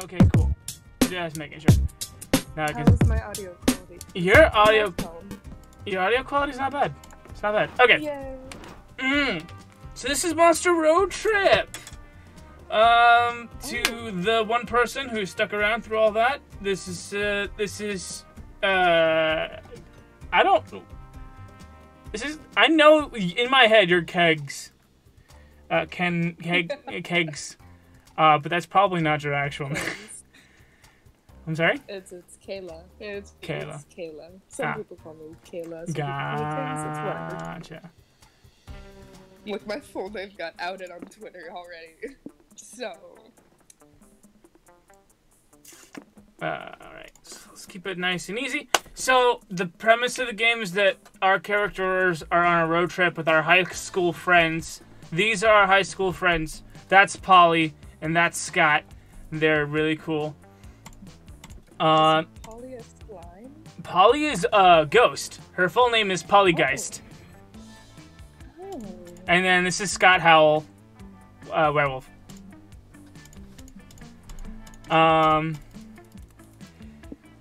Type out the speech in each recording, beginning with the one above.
Okay, cool. Just making sure. Now, How is my audio quality? Your audio quality's not bad. It's not bad. Okay. Yay. So this is Monster Road Trip. To the one person who stuck around through all that. This is I know in my head you're Kegs. Kegs. But that's probably not your actual name. I'm sorry? It's Kayla. It's Kayla. It's Kayla. Some people call me Kayla. Some Gotcha. people call me Kegs. It's whatever. Look, my full name got outed on Twitter already. So. Alright, so let's keep it nice and easy. So, the premise of the game is that our characters are on a road trip with our high school friends. These are our high school friends. That's Polly, and that's Scott. They're really cool. Polly a slime? Polly is a ghost. Her full name is Pollygeist. Oh. And then this is Scott Howell, werewolf.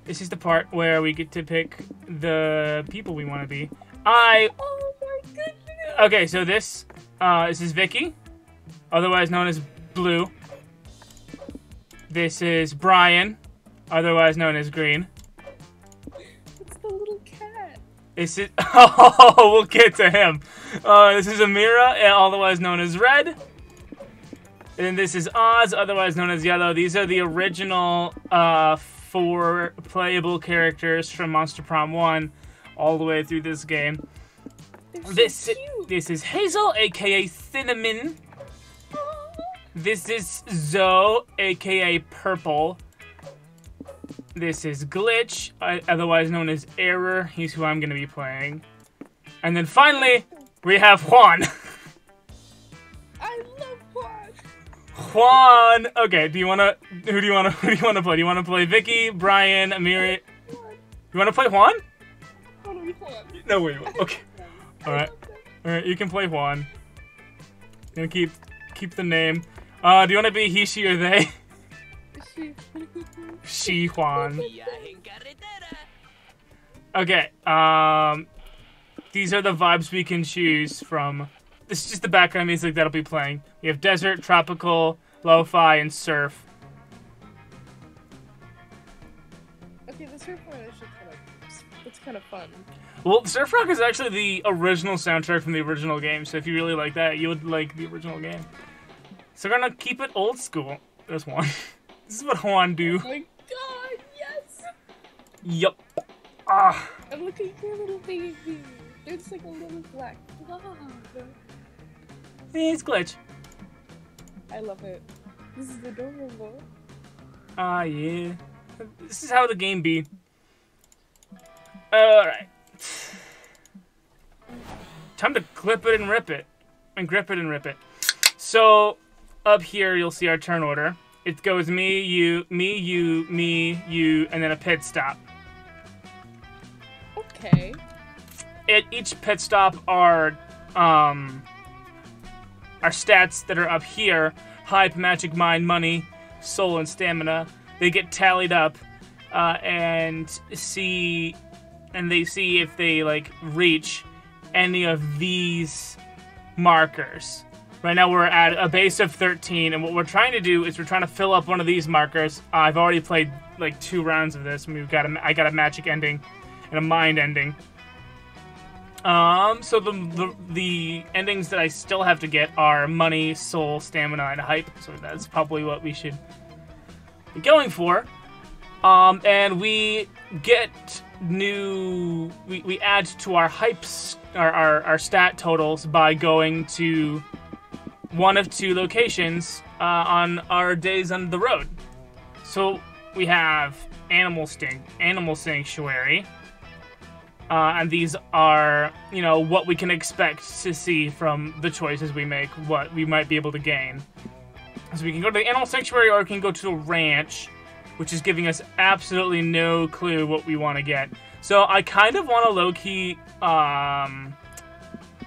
This is the part where we get to pick the people we want to be. Oh my goodness! Okay, so this is Vicky, otherwise known as Blue. This is Brian, otherwise known as Green. It's the little cat. This is oh, we'll get to him. This is Amira, otherwise known as Red. And this is Oz, otherwise known as Yellow. These are the original 4 playable characters from Monster Prom 1 all the way through this game. This is Hazel, aka Cinnamon. This is Zoe, aka Purple. This is Glitch, otherwise known as Error. He's who I'm going to be playing. And then finally, we have Juan. I love Juan. Juan. Okay, who do you want to play? Do you want to play Vicky, Brian, Amiri? You want to play Juan? No, wait. Okay. All right. You can play Juan. And keep the name. Do you want to be he, she, or they? She Juan. Okay. These are the vibes we can choose from. This is just the background music that'll be playing. We have desert, tropical, lo-fi, and surf. Okay, the surf one is it's kind of fun. Well, Surf Rock is actually the original soundtrack from the original game, so if you really like that, you would like the original game. So we're gonna keep it old school. There's Juan. This is what Juan do. Oh my god, yes! Yup. Ah. And look at your little baby. It's like a little black dog. It's Glitch. I love it. This is adorable. Ah, yeah. This is how the game be. Alright. Time to clip it and rip it. And grip it and rip it. So, up here you'll see our turn order. It goes me, you, and then a pit stop. Okay. At each pit stop are stats that are up here. Hype, magic, mind, money, soul, and stamina. They get tallied up and they see if they like reach any of these markers. Right now we're at a base of 13, and what we're trying to do is we're trying to fill up one of these markers. I've already played like 2 rounds of this, and I got a magic ending and a mind ending. So the endings that I still have to get are money, soul, stamina, and hype. So that's probably what we should be going for. And we get we add to our hypes, our stat totals by going to one of 2 locations on our days on the road. So we have Animal Sanctuary. And these are, what we can expect to see from the choices we make, what we might be able to gain. So we can go to the Animal Sanctuary, or we can go to a ranch, which is giving us absolutely no clue what we want to get. So I kind of want to low-key, I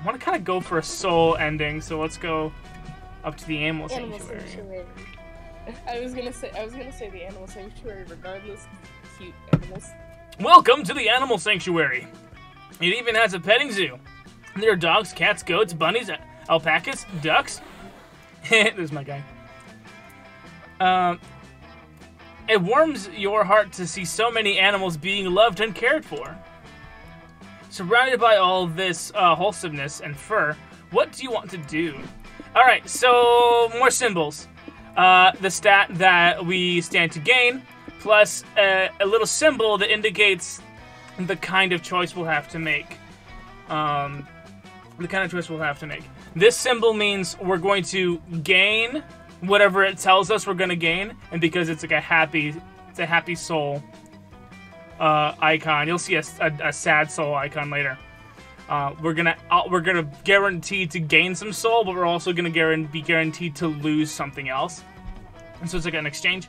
want to kind of go for a soul ending, so let's go up to the Animal Sanctuary. I was gonna say the animal sanctuary regardless. Cute animals. Welcome to the animal sanctuary. It even has a petting zoo. There are dogs, cats, goats, bunnies, alpacas, ducks. There's my guy. It warms your heart to see so many animals being loved and cared for. Surrounded by all this wholesomeness and fur, what do you want to do? Alright, so more symbols. The stat that we stand to gain, plus a little symbol that indicates the kind of choice we'll have to make. This symbol means we're going to gain whatever it tells us we're going to gain, and because it's like a happy soul icon. You'll see a sad soul icon later. We're gonna guarantee to gain some soul, but we're also gonna be guaranteed to lose something else. And so it's like an exchange.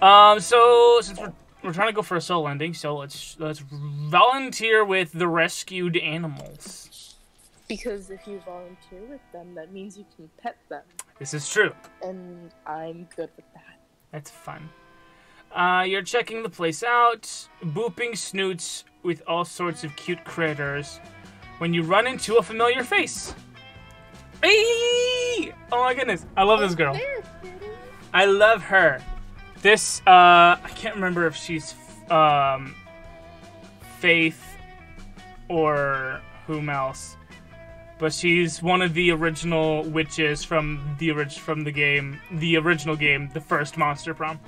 So since we're trying to go for a soul ending, so let's volunteer with the rescued animals. Because if you volunteer with them, that means you can pet them. This is true. And I'm good with that. That's fun. You're checking the place out, booping snoots with all sorts of cute critters, when you run into a familiar face. Hey! Oh my goodness, I love this girl. I love her. This, I can't remember if she's, Faith or whom else. But she's one of the original witches from the original game, the first Monster Prom.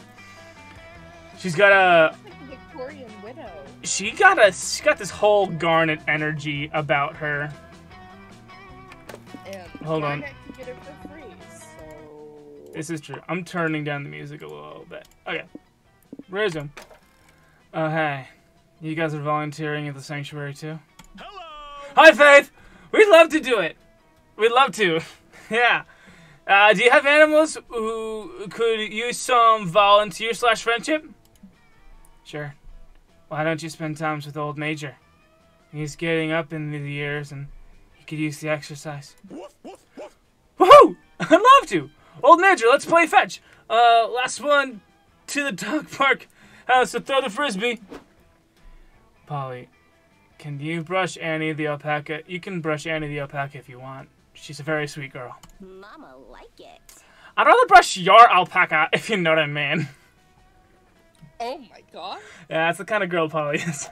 She's got a Victorian widow. She got this whole Garnet energy about her. And hold on. Garnet can get it for free, so... This is true. I'm turning down the music a little bit. Okay. Resume. Oh, hey. You guys are volunteering at the sanctuary too? Hello! Hi, Faith! We'd love to do it. We'd love to. Yeah. Do you have animals who could use some volunteer/friendship? Sure. Why don't you spend time with old Major? He's getting up in the years and he could use the exercise. Woohoo! I'd love to! Old Major, let's play fetch. Last one to the dog park house to throw the frisbee. Polly, can you brush Annie the alpaca? You can brush Annie the alpaca if you want. She's a very sweet girl. Mama like it. I'd rather brush your alpaca, if you know what I mean. Oh my god. Yeah, that's the kind of girl Polly is.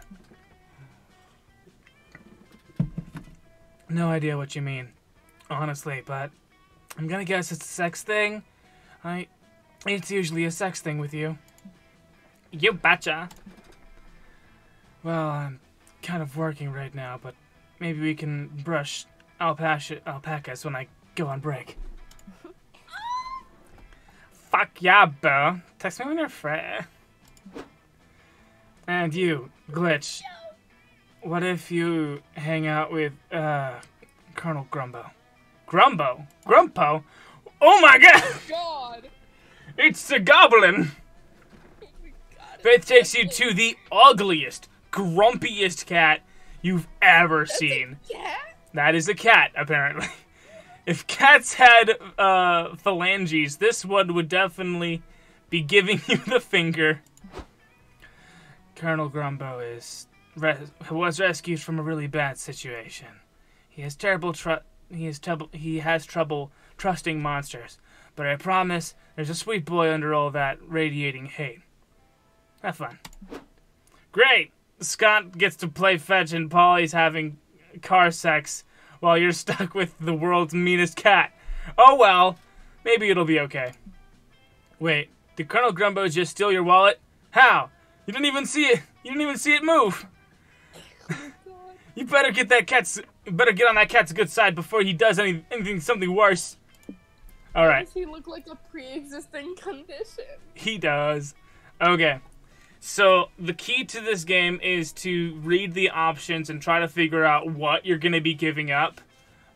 No idea what you mean, honestly, but I'm gonna guess it's a sex thing. It's usually a sex thing with you. You betcha. Well, I'm kind of working right now, but maybe we can brush alpacas when I go on break. Fuck yeah, bro. Text me when you're free. And you, Glitch. What if you hang out with, Colonel Grumbo? Grumbo? Grumpo? Oh my god! God! It's the goblin! Oh my god. Faith takes you to the ugliest, grumpiest cat you've ever seen. Yeah? That is a cat, apparently. If cats had phalanges, this one would definitely be giving you the finger. Colonel Grumbo was rescued from a really bad situation. He has trouble trusting monsters, but I promise there's a sweet boy under all that radiating hate. Have fun. Great! Scott gets to play fetch and Polly's having car sex while you're stuck with the world's meanest cat. Oh well, maybe it'll be okay. Wait, did Colonel Grumbo just steal your wallet? How? You didn't even see it. You didn't even see it move. You better get on that cat's good side before he does something worse. All right. Does he look like a pre-existing condition? He does. Okay. So the key to this game is to read the options and try to figure out what you're going to be giving up,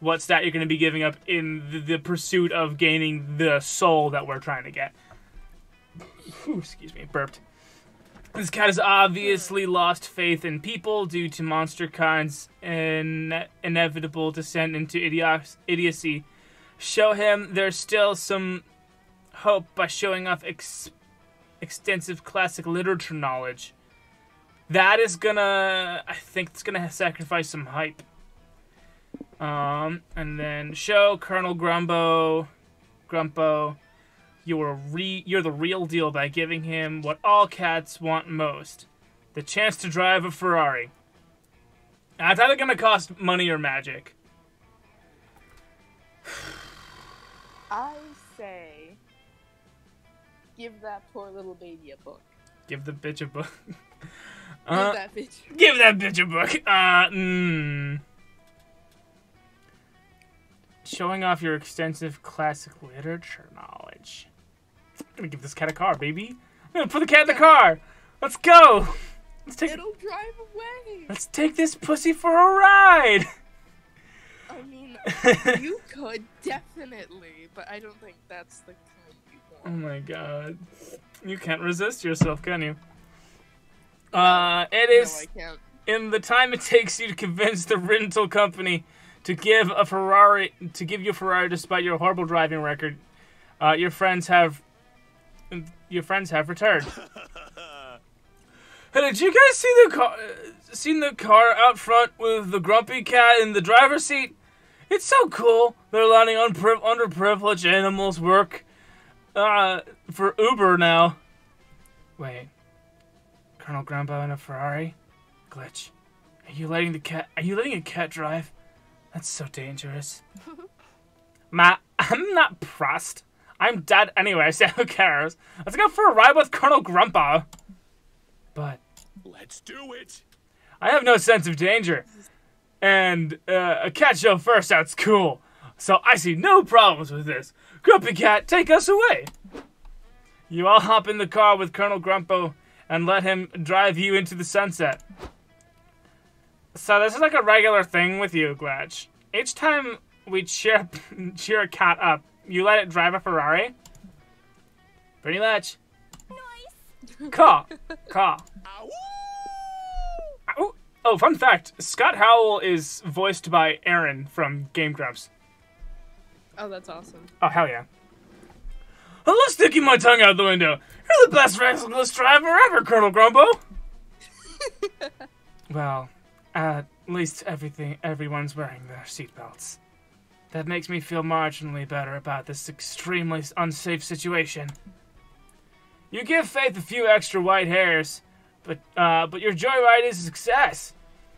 what stat you're going to be giving up in the pursuit of gaining the soul that we're trying to get. Ooh, excuse me, burped. This cat has obviously lost faith in people due to MonsterCon's inevitable descent into idiocy. Show him there's still some hope by showing off extensive classic literature knowledge. That is gonna... I think it's gonna sacrifice some hype. And then show Colonel Grumpo, you're the real deal by giving him what all cats want most. The chance to drive a Ferrari. It's either gonna cost money or magic. I say, give that poor little baby a book. Give the bitch a book. Give that bitch. Give that bitch a book. Showing off your extensive classic literature knowledge. I'm gonna give this cat a car, baby. I'm gonna put the cat in the car. Let's go. It'll drive away. Let's take this pussy for a ride. I mean, you could definitely, but I don't think that's the kind you want. Oh my god. You can't resist yourself, can you? It is No, I can't. in the time it takes you to convince the rental company to give you a Ferrari despite your horrible driving record. Your friends have returned. Hey, did you guys seen the car out front with the grumpy cat in the driver's seat? It's so cool. They're letting underprivileged animals work for Uber now. Wait, Colonel Grumpo in a Ferrari? Glitch. Are you letting a cat drive? That's so dangerous. I'm not pressed. I'm dead anyway, so who cares? Let's go for a ride with Colonel Grumpo. But let's do it. I have no sense of danger. And a cat show first sounds cool. So I see no problems with this. Grumpy Cat, take us away. You all hop in the car with Colonel Grumpo and let him drive you into the sunset. So this is like a regular thing with you, Glatch. Each time we cheer a cat up, you let it drive a Ferrari? Pretty much. Nice. Caw. Ow. Oh, fun fact. Scott Howell is voiced by Aaron from Game Grumps. Oh, that's awesome. Oh, hell yeah. I love sticking my tongue out the window. You're the best reckless driver ever, Colonel Grumpo. Well, at least everyone's wearing their seatbelts. That makes me feel marginally better about this extremely unsafe situation. You give Faith a few extra white hairs, but your joyride is a success.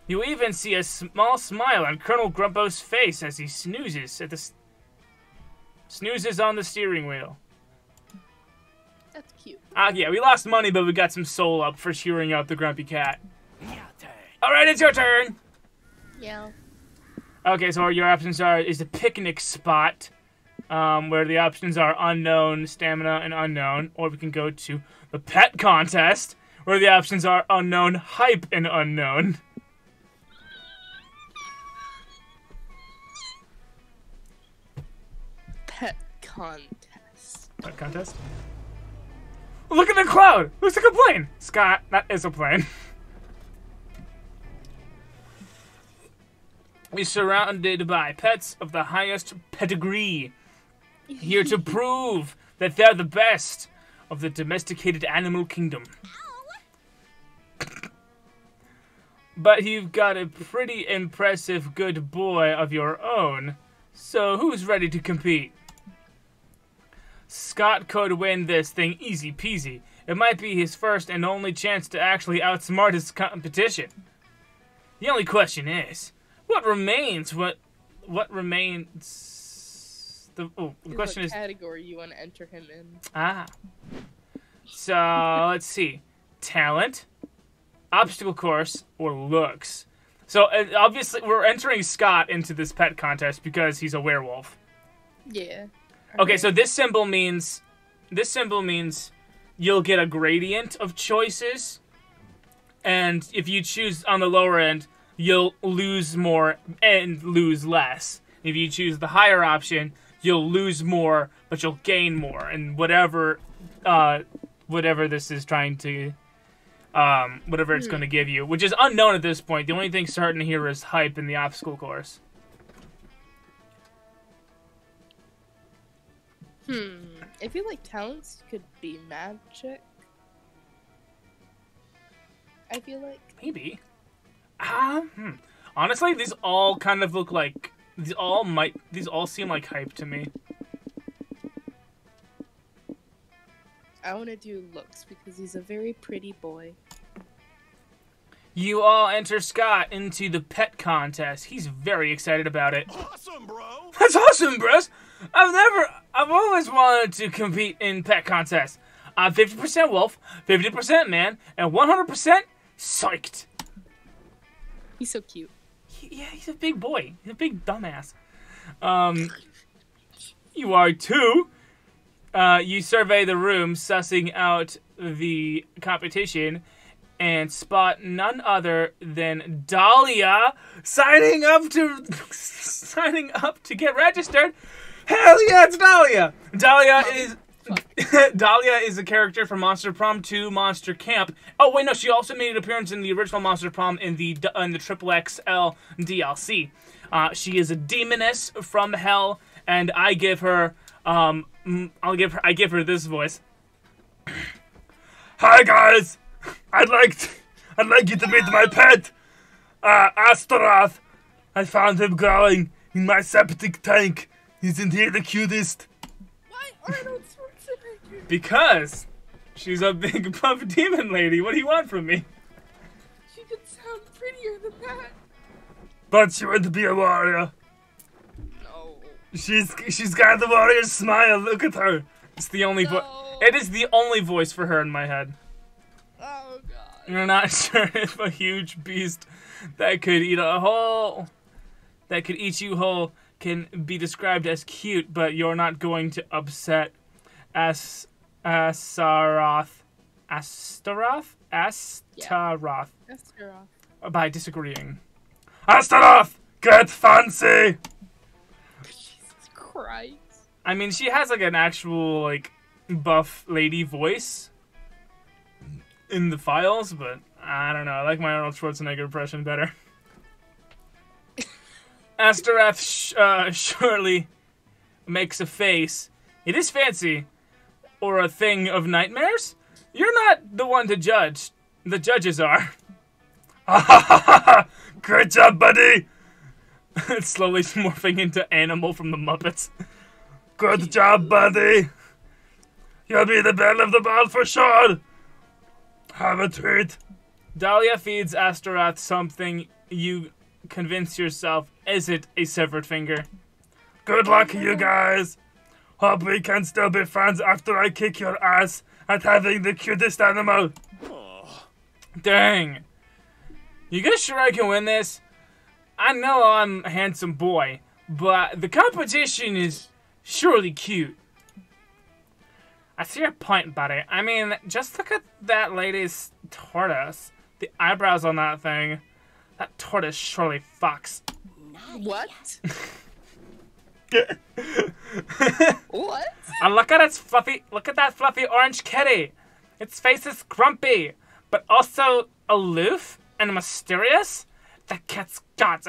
You even see a small smile on Colonel Grumpo's face as he snoozes on the steering wheel. That's cute. Yeah, we lost money, but we got some soul up for cheering up the grumpy cat. Alright, it's your turn! Yeah. Okay, so your options is a picnic spot, where the options are unknown, stamina, and unknown. Or we can go to the pet contest, where the options are unknown, hype, and unknown. Pet contest. Pet contest? Look at the cloud! Looks like a plane! Scott, that is a plane. We're surrounded by pets of the highest pedigree, here to prove that they're the best of the domesticated animal kingdom. But you've got a pretty impressive good boy of your own, so who's ready to compete? Scott could win this thing easy peasy. It might be his first and only chance to actually outsmart his competition. The only question is, what remains? The question is, category you want to enter him in. So let's see, talent, obstacle course, or looks. So obviously we're entering Scott into this pet contest because he's a werewolf. Yeah. Okay, so this symbol means you'll get a gradient of choices, and if you choose on the lower end, you'll lose more and lose less. If you choose the higher option, you'll lose more, but you'll gain more, and whatever this is trying to, whatever it's going to give you, which is unknown at this point. The only thing certain here is hype in the obstacle course. I feel like talents could be magic. I feel like. Maybe. Honestly, these all kind of look like these all seem like hype to me. I want to do looks because he's a very pretty boy. You all enter Scott into the pet contest. He's very excited about it. Awesome, bro! That's awesome, bros. I've always wanted to compete in pet contests. I'm 50% wolf, 50% man, and 100% psyched. He's so cute. Yeah, he's a big boy. He's a big dumbass. You are too. You survey the room, sussing out the competition, and spot none other than Dahlia signing up to get registered. Hell yeah, it's Dahlia! Dahlia is a character from Monster Prom 2 Monster Camp. Oh wait, no, she also made an appearance in the original Monster Prom in the Triple XL DLC. She is a demoness from hell, and I give her I give her this voice. Hi guys, I'd like you to meet my pet, Astaroth. I found him growling in my septic tank. Isn't he the cutest? Why Arnold Schwarzenegger? Because she's a big buff demon lady. What do you want from me? She could sound prettier than that. But she would be a warrior. No. She's got the warrior smile. Look at her. It's the only No. It is the only voice for her in my head. Oh god. You're not sure if a huge beast that could eat you whole can be described as cute, but you're not going to upset Astaroth by disagreeing. Astaroth, get fancy! Jesus Christ. I mean, she has like an actual like buff lady voice in the files, but I don't know. I like my Arnold Schwarzenegger impression better. Astaroth surely makes a face. It is fancy, or a thing of nightmares? You're not the one to judge. The judges are. Great job, buddy! It's slowly morphing into Animal from the Muppets. Good job, buddy! You'll be the belle of the ball for sure! Have a treat. Dahlia feeds Astaroth something you convince yourself isn't a severed finger. Good luck, you guys! Hope we can still be friends after I kick your ass at having the cutest animal. Oh. Dang. You guys sure I can win this? I know I'm a handsome boy, but the competition is surely cute. I see your point, buddy. I mean, just look at that lady's tortoise. The eyebrows on that thing. That tortoise surely fucks. What? What? And look at that fluffy orange kitty. Its face is grumpy, but also aloof and mysterious. That cat's got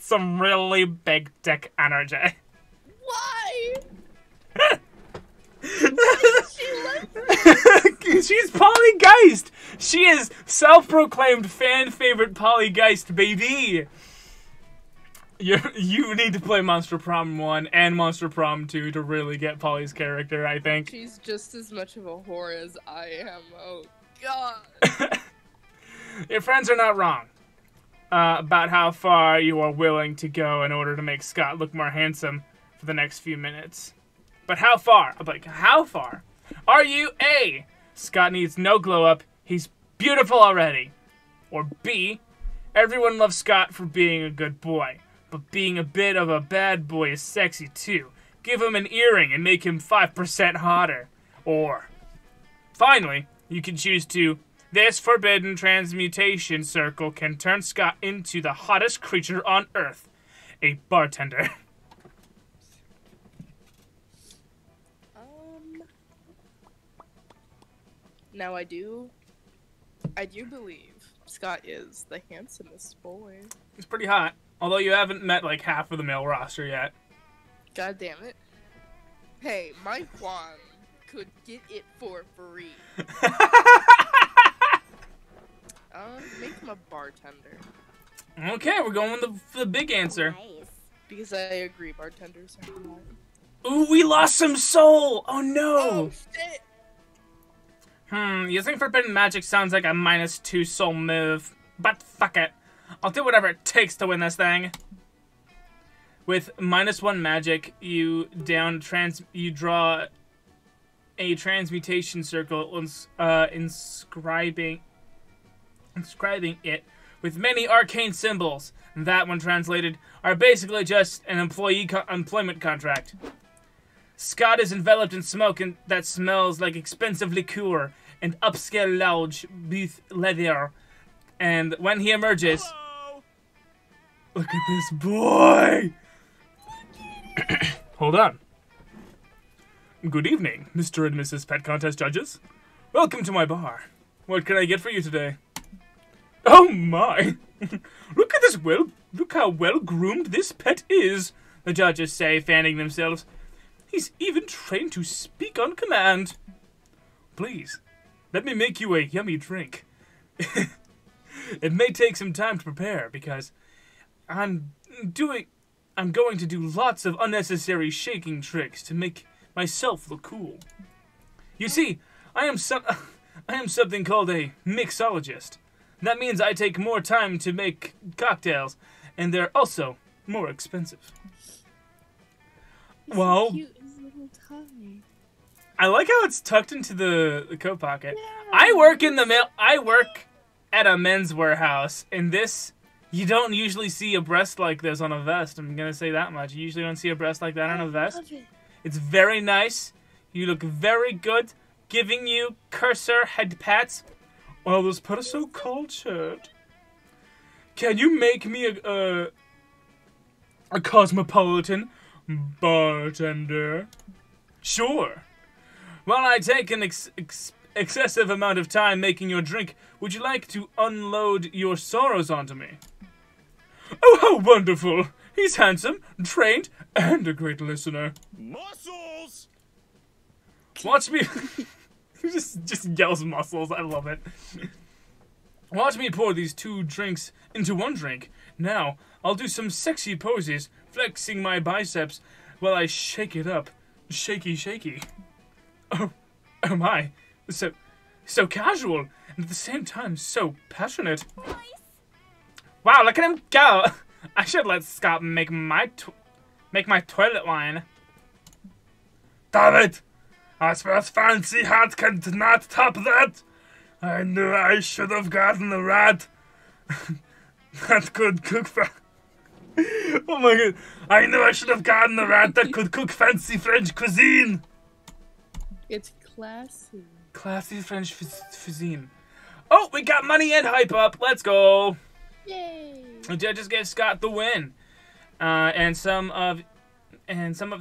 some really big dick energy. Why? She's Polygeist. She is self-proclaimed fan favorite Polygeist, baby. You need to play Monster Prom 1 and Monster Prom 2 to really get Polly's character, I think. She's just as much of a whore as I am. Oh, God. Your friends are not wrong about how far you are willing to go in order to make Scott look more handsome for the next few minutes. But how far? Like, how far? Are you A, Scott needs no glow-up, he's beautiful already? Or B, everyone loves Scott for being a good boy, but being a bit of a bad boy is sexy too. Give him an earring and make him 5% hotter. Or, finally, you can choose to, this forbidden transmutation circle can turn Scott into the hottest creature on Earth, a bartender. Now I do believe Scott is the handsomest boy. He's pretty hot, although you haven't met like half of the male roster yet. God damn it. Hey, my Juan could get it for free. Make him a bartender. Okay, we're going with the big answer. Nice. Because I agree, bartenders are hard. Ooh, we lost some soul! Oh no! Oh, shit! Using forbidden magic sounds like a -2 soul move. But fuck it. I'll do whatever it takes to win this thing. With -1 magic, you draw a transmutation circle, inscribing it with many arcane symbols. That, when translated, are basically just an employment contract. Scott is enveloped in smoke that smells like expensive liqueur and upscale lounge beef leather. And when he emerges... Hello? Look at this boy! Hold on. Good evening, Mr. and Mrs. Pet Contest judges. Welcome to my bar. What can I get for you today? Oh my! Look how well groomed this pet is, the judges say, fanning themselves. He's even trained to speak on command. Please, let me make you a yummy drink. It may take some time to prepare because I'm going to do lots of unnecessary shaking tricks to make myself look cool. You see, I am something called a mixologist. That means I take more time to make cocktails, and they're also more expensive. Well, So cute, his little tummy. I like how it's tucked into the coat pocket. Yeah. I work at a men's warehouse, and this, you don't usually see a breast like this on a vest. I'm gonna say that much. You usually don't see a breast like that on a vest. Love it. It's very nice. You look very good. Giving you cursor head pats. Well, this pet is so cultured. Can you make me a cosmopolitan bartender? Sure. While I take an excessive amount of time making your drink, would you like to unload your sorrows onto me? Oh, how wonderful! He's handsome, trained, and a great listener. Muscles! Watch me... just yells muscles. I love it. Watch me pour these 2 drinks into 1 drink. Now, I'll do some sexy poses, flexing my biceps while I shake it up. Shaky, shaky. Oh my. So casual, and at the same time, so passionate. Nice. Wow, look at him go. I should let Scott make my toilet wine. Damn it! Asper's fancy hat cannot top that. I knew I should have gotten a rat that could cook oh my god. I knew I should have gotten a rat that could cook fancy French cuisine. It's classy. Classy French cuisine. Oh, we got money and hype up. Let's go. Yay! The judges gave Scott the win. And some of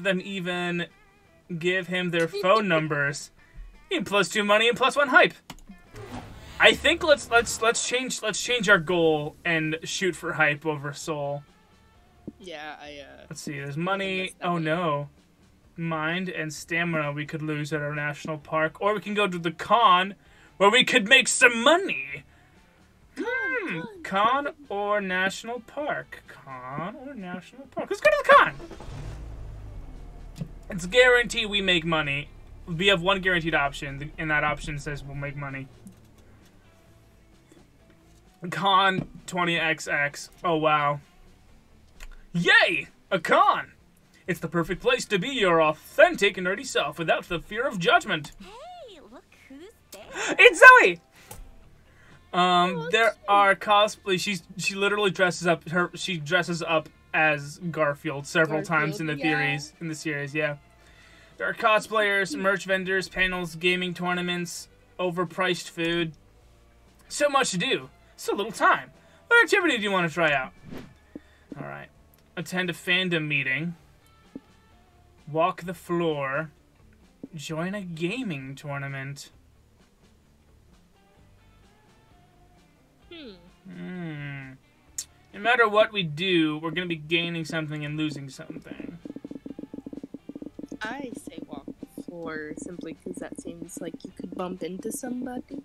them even give him their phone numbers. And +2 money and +1 hype. I think let's change our goal and shoot for hype over soul. Yeah, Let's see. There's money. Oh no, mind and stamina we could lose at our national park, or we can go to the con, where we could make some money. Con or national park? Con or national park? Let's go to the con. It's guaranteed we make money. We have 1 guaranteed option, and that option says we'll make money. Con 20XX. Oh, wow. Yay! A con! It's the perfect place to be your authentic nerdy self without the fear of judgment. Hey, look who's there. It's Zoe! There are cosplay. She literally dresses up. She dresses up as Garfield several times in the series. Yeah. There are cosplayers, merch vendors, panels, gaming tournaments, overpriced food. So much to do. So little time. What activity do you want to try out? All right. Attend a fandom meeting. Walk the floor. Join a gaming tournament. No matter what we do, we're going to be gaining something and losing something. I say walk or simply because that seems like you could bump into somebody?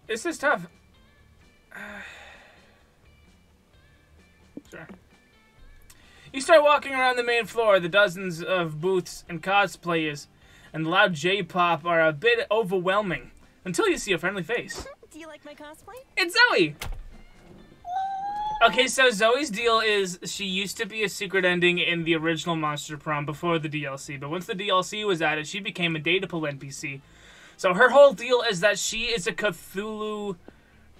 This is tough. Sure. You start walking around the main floor. The dozens of booths and cosplayers and loud J-pop are a bit overwhelming until you see a friendly face. Do you like my cosplay? It's Zoe! Okay, so Zoe's deal is she used to be a secret ending in the original Monster Prom before the DLC, but once the DLC was added, she became a data pool NPC. So her whole deal is that she is a Cthulhu,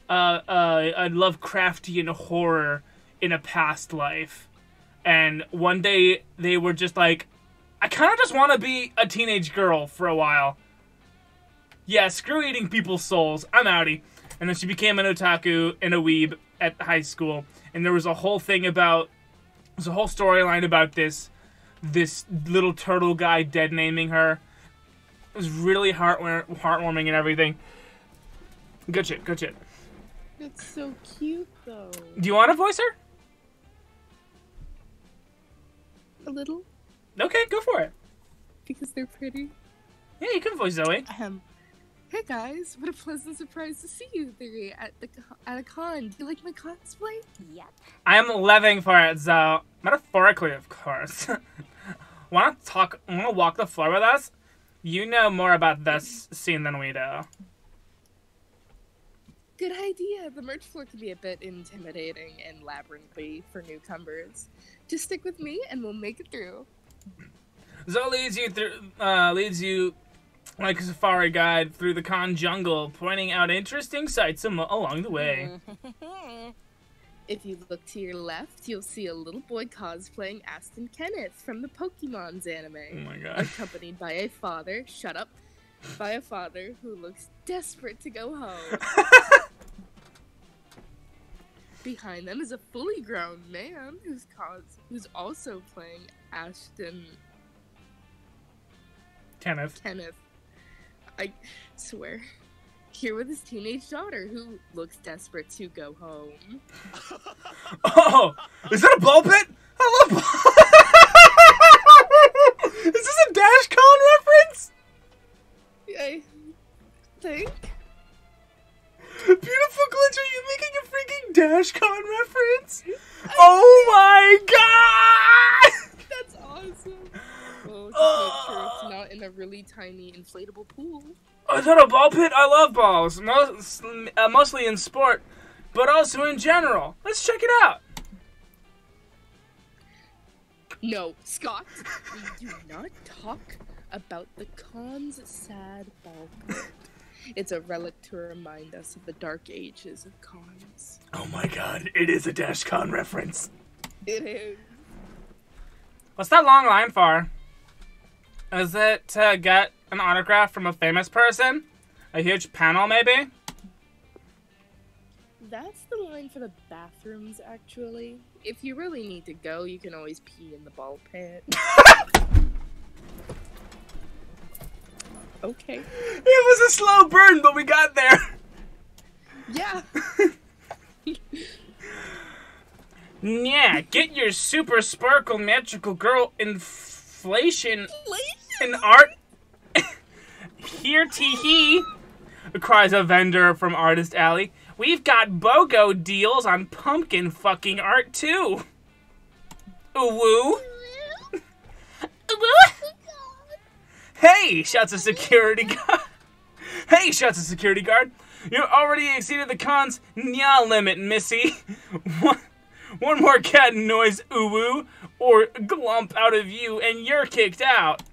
a Lovecraftian horror in a past life. And one day they were just like, I kind of just want to be a teenage girl for a while. Yeah, screw eating people's souls. I'm outie. And then she became an otaku and a weeb at high school. And there was a whole thing about, there's a whole storyline about this little turtle guy dead naming her. It was really heartwarming and everything. Good shit, good shit. It's so cute, though. Do you want to voice her? A little? Okay, go for it. Because they're pretty. Yeah, you can voice Zoe. Hey guys, what a pleasant surprise to see you three at a con. Do you like my cosplay? Yep. I am living for it, Zoe. Metaphorically, of course. Wanna walk the floor with us? You know more about this scene than we do. Good idea. The merch floor can be a bit intimidating and labyrinthy for newcomers. Just stick with me and we'll make it through. Zoe leads you like a safari guide through the con jungle, pointing out interesting sights along the way. If you look to your left, you'll see a little boy cosplaying Aston Kenneth from the Pokemon's anime. Oh my god. Accompanied by a father, who looks desperate to go home. Behind them is a fully grown man who's also playing Ashton Kenneth. I swear. Here with his teenage daughter, who looks desperate to go home. Oh! Is that a ball pit? I love ball. Is this a DashCon reference? I think. Beautiful Glitch, are you making a freaking DashCon reference? Oh my god! That's awesome. Well, just make sure it's not in a really tiny inflatable pool. Oh, is that a ball pit? I love balls. Mostly in sport, but also in general. Let's check it out. No, Scott, we do not talk about the con's sad ball pit. It's a relic to remind us of the dark ages of cons. Oh my god, it is a DashCon reference. It is. What's that long line for? Is it to get an autograph from a famous person? A huge panel, maybe? That's the line for the bathrooms, actually. If you really need to go, you can always pee in the ball pit. Okay. It was a slow burn, but we got there. Yeah. Yeah, get your super sparkle magical girl inflation in art. Here, tee-hee, cries a vendor from Artist Alley. We've got BOGO deals on pumpkin fucking art, too. Ooh-woo. Hey, shouts a security guard. Hey, shouts a security guard. You already exceeded the con's nya limit, missy. One more cat noise, ooh-woo, or glump out of you, and you're kicked out.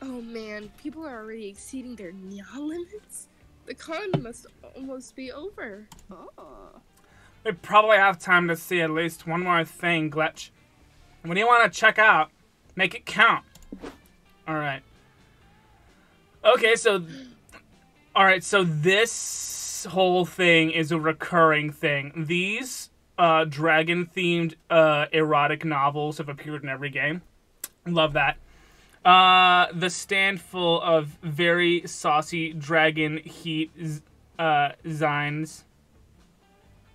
Oh man, people are already exceeding their nya limits? The con must almost be over. Oh. We probably have time to see at least one more thing, Glitch. What do you want to check out? Make it count. Alright. Okay, so... Alright, so this whole thing is a recurring thing. These dragon-themed erotic novels have appeared in every game. Love that. The stand full of very saucy dragon heat zines.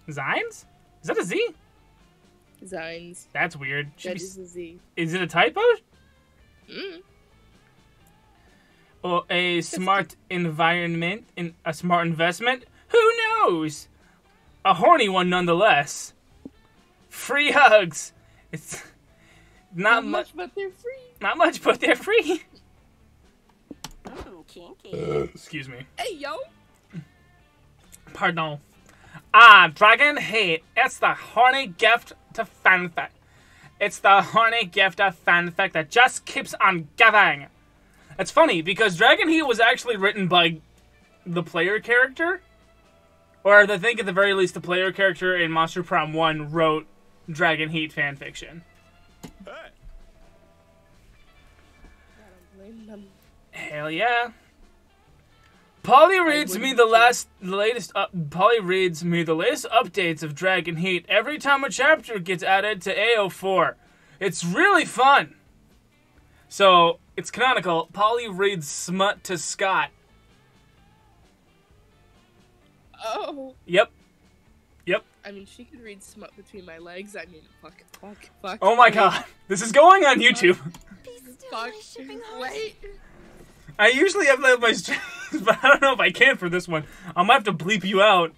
Zines? Is that a Z? Zines. That's weird. That is a Z. Is it a typo? Or a smart environment, a smart investment? Who knows? A horny one nonetheless. Free hugs. It's not much, but they're free. Not much, but they're free. Ooh, kinky. Excuse me. Hey, yo. Pardon. Dragon Hate. It's the horny gift to fanfic. It's the horny gift of fanfic that just keeps on giving. It's funny, because Dragon Heat was actually written by the player character. Or I think at the very least the player character in Monster Prom 1 wrote Dragon Heat fanfiction. Hey. I don't blame them. Hell yeah. Polly reads me the latest updates of Dragon Heat every time a chapter gets added to AO4. It's really fun. So, it's canonical. Polly reads smut to Scott. Oh. Yep. I mean, she could read smut between my legs. I mean, fuck. Oh my god. This is going on YouTube. Fuck. Shipping horse. Wait. I usually have that on my streams, but I don't know if I can for this one. I'm gonna have to bleep you out.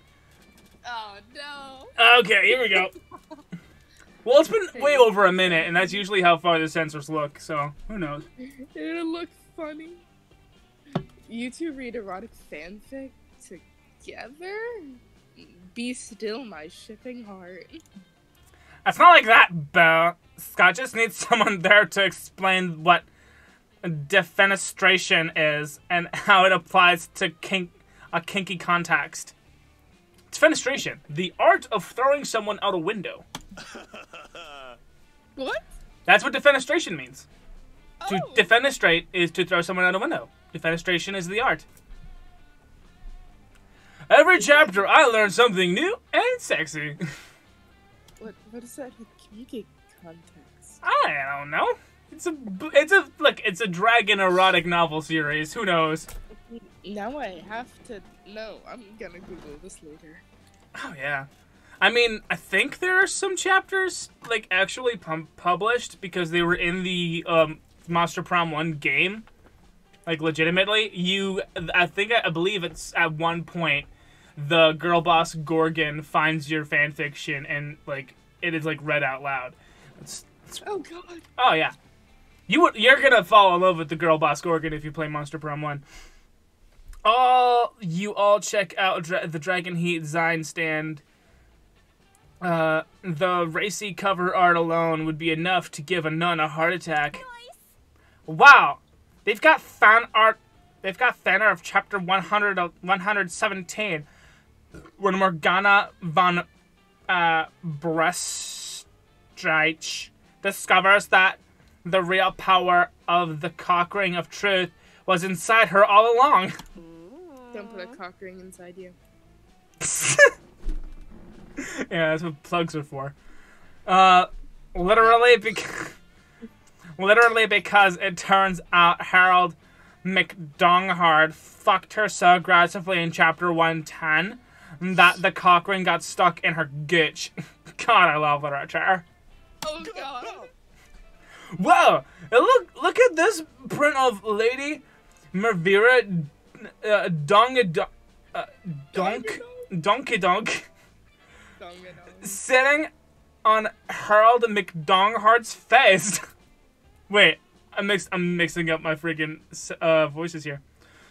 Oh, no. Okay, here we go. Well, it's been way over a minute, and that's usually how far the censors look, so who knows. It'll look funny. You two read erotic fanfic together? Be still, my shipping heart. It's not like that, Bo. Scott just needs someone there to explain what defenestration is and how it applies to a kinky context. It's fenestration, the art of throwing someone out a window. What? That's what defenestration means. To Oh. defenestrate is to throw someone out a window. Defenestration is the art. Every chapter, I learn something new and sexy. What is that with kinky context? I don't know. It's a dragon erotic novel series. Who knows? Now I have to know. I'm gonna Google this later. Oh yeah. I mean, I think there are some chapters like actually published because they were in the Monster Prom 1 game. Like legitimately, I believe it's at one point the girl boss Gorgon finds your fanfiction and like it is like read out loud. Oh god. Oh yeah. You're gonna fall in love with the girl boss Gorgon if you play Monster Prom 1. You all check out the Dragon Heat Zine stand. The racy cover art alone would be enough to give a nun a heart attack. Nice. Wow, they've got fan art. They've got fan art of chapter 117, when Morgana von Brestreich discovers that the real power of the cock ring of truth was inside her all along. Don't put a cock ring inside you. Yeah, that's what plugs are for. Literally because it turns out Harold McDonghard fucked her so aggressively in chapter 110 that the cock ring got stuck in her gooch. God, I love literature. Oh god. Whoa! Look at this print of Lady Mervira Donkey sitting on Harold McDonghard's face. Wait, I'm mixing up my freaking voices here.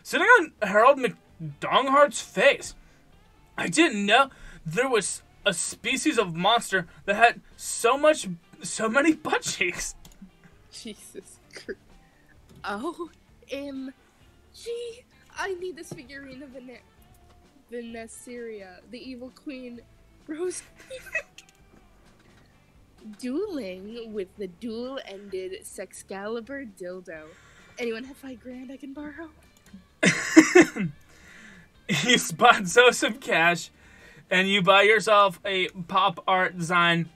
Sitting on Harold McDonghard's face. I didn't know there was a species of monster that had so many butt cheeks. Jesus Christ. OMG. I need this figurine of Veneseria, the evil queen, Rose. Dueling with the dual-ended Sexcalibur dildo. Anyone have $5,000 I can borrow? You sponsor some cash, and you buy yourself a pop art design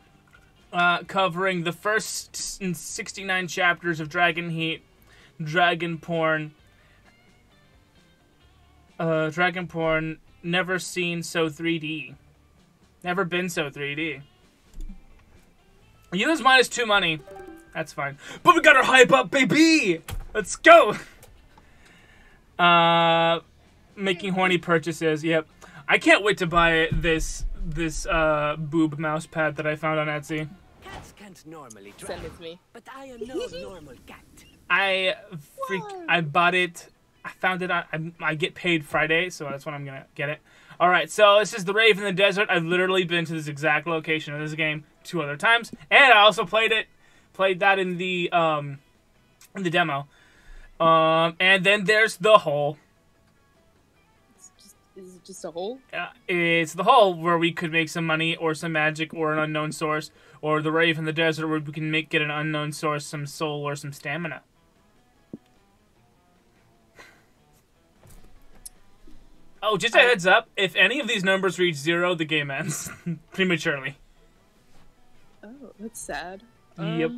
covering the first 69 chapters of Dragon Heat. dragon porn. Dragon porn, never seen so 3D. Never been so 3D. Use -2 money. That's fine. But we got our hype up, baby! Let's go! Making horny purchases. Yep. I can't wait to buy this boob mouse pad that I found on Etsy. Cats can't normally drive, Send it to me. but I am no normal cat. I bought it. I found it. I get paid Friday, so that's when I'm gonna get it. All right, so this is the Rave in the Desert. I've literally been to this exact location of this game 2 other times, and I also played that in the demo. And then there's the hole. Is it just a hole? It's the hole where we could make some money or some magic or an unknown source, or the Rave in the Desert where we can get an unknown source, some soul or some stamina. Oh, just a heads up, if any of these numbers reach 0, the game ends prematurely. Oh, that's sad. Yep.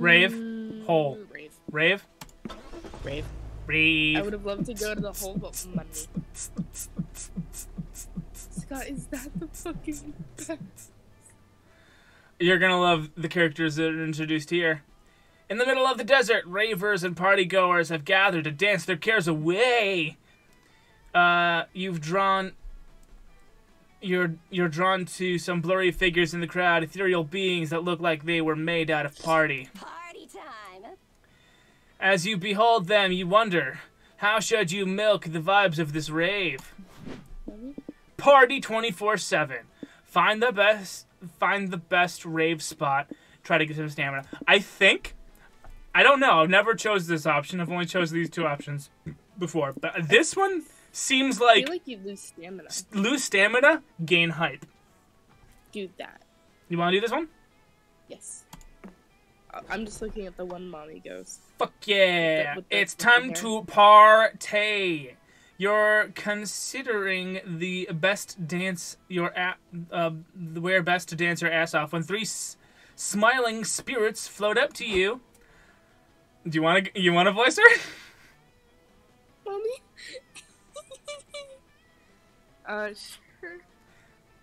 Rave. Hole. Rave. Rave. I would have loved to go to the hole, but money. Scott, is that the fucking best? You're gonna love the characters that are introduced here. In the middle of the desert, ravers and partygoers have gathered to dance their cares away. You're drawn to some blurry figures in the crowd, ethereal beings that look like they were made out of party. Party time. As you behold them, you wonder, how should you milk the vibes of this rave? Party 24/7. Find the best rave spot. Try to get some stamina. I don't know. I've never chose this option. I've only chose these 2 options before. But this one seems I like feel like you lose stamina. lose stamina, gain hype. Do that. You want to do this one? Yes. I'm just looking at the one mommy ghost. Fuck yeah! With the It's time to partay. You're considering the best dance where best to dance your ass off when 3 smiling spirits float up to you. Do you want to voice her? Mommy? Sure.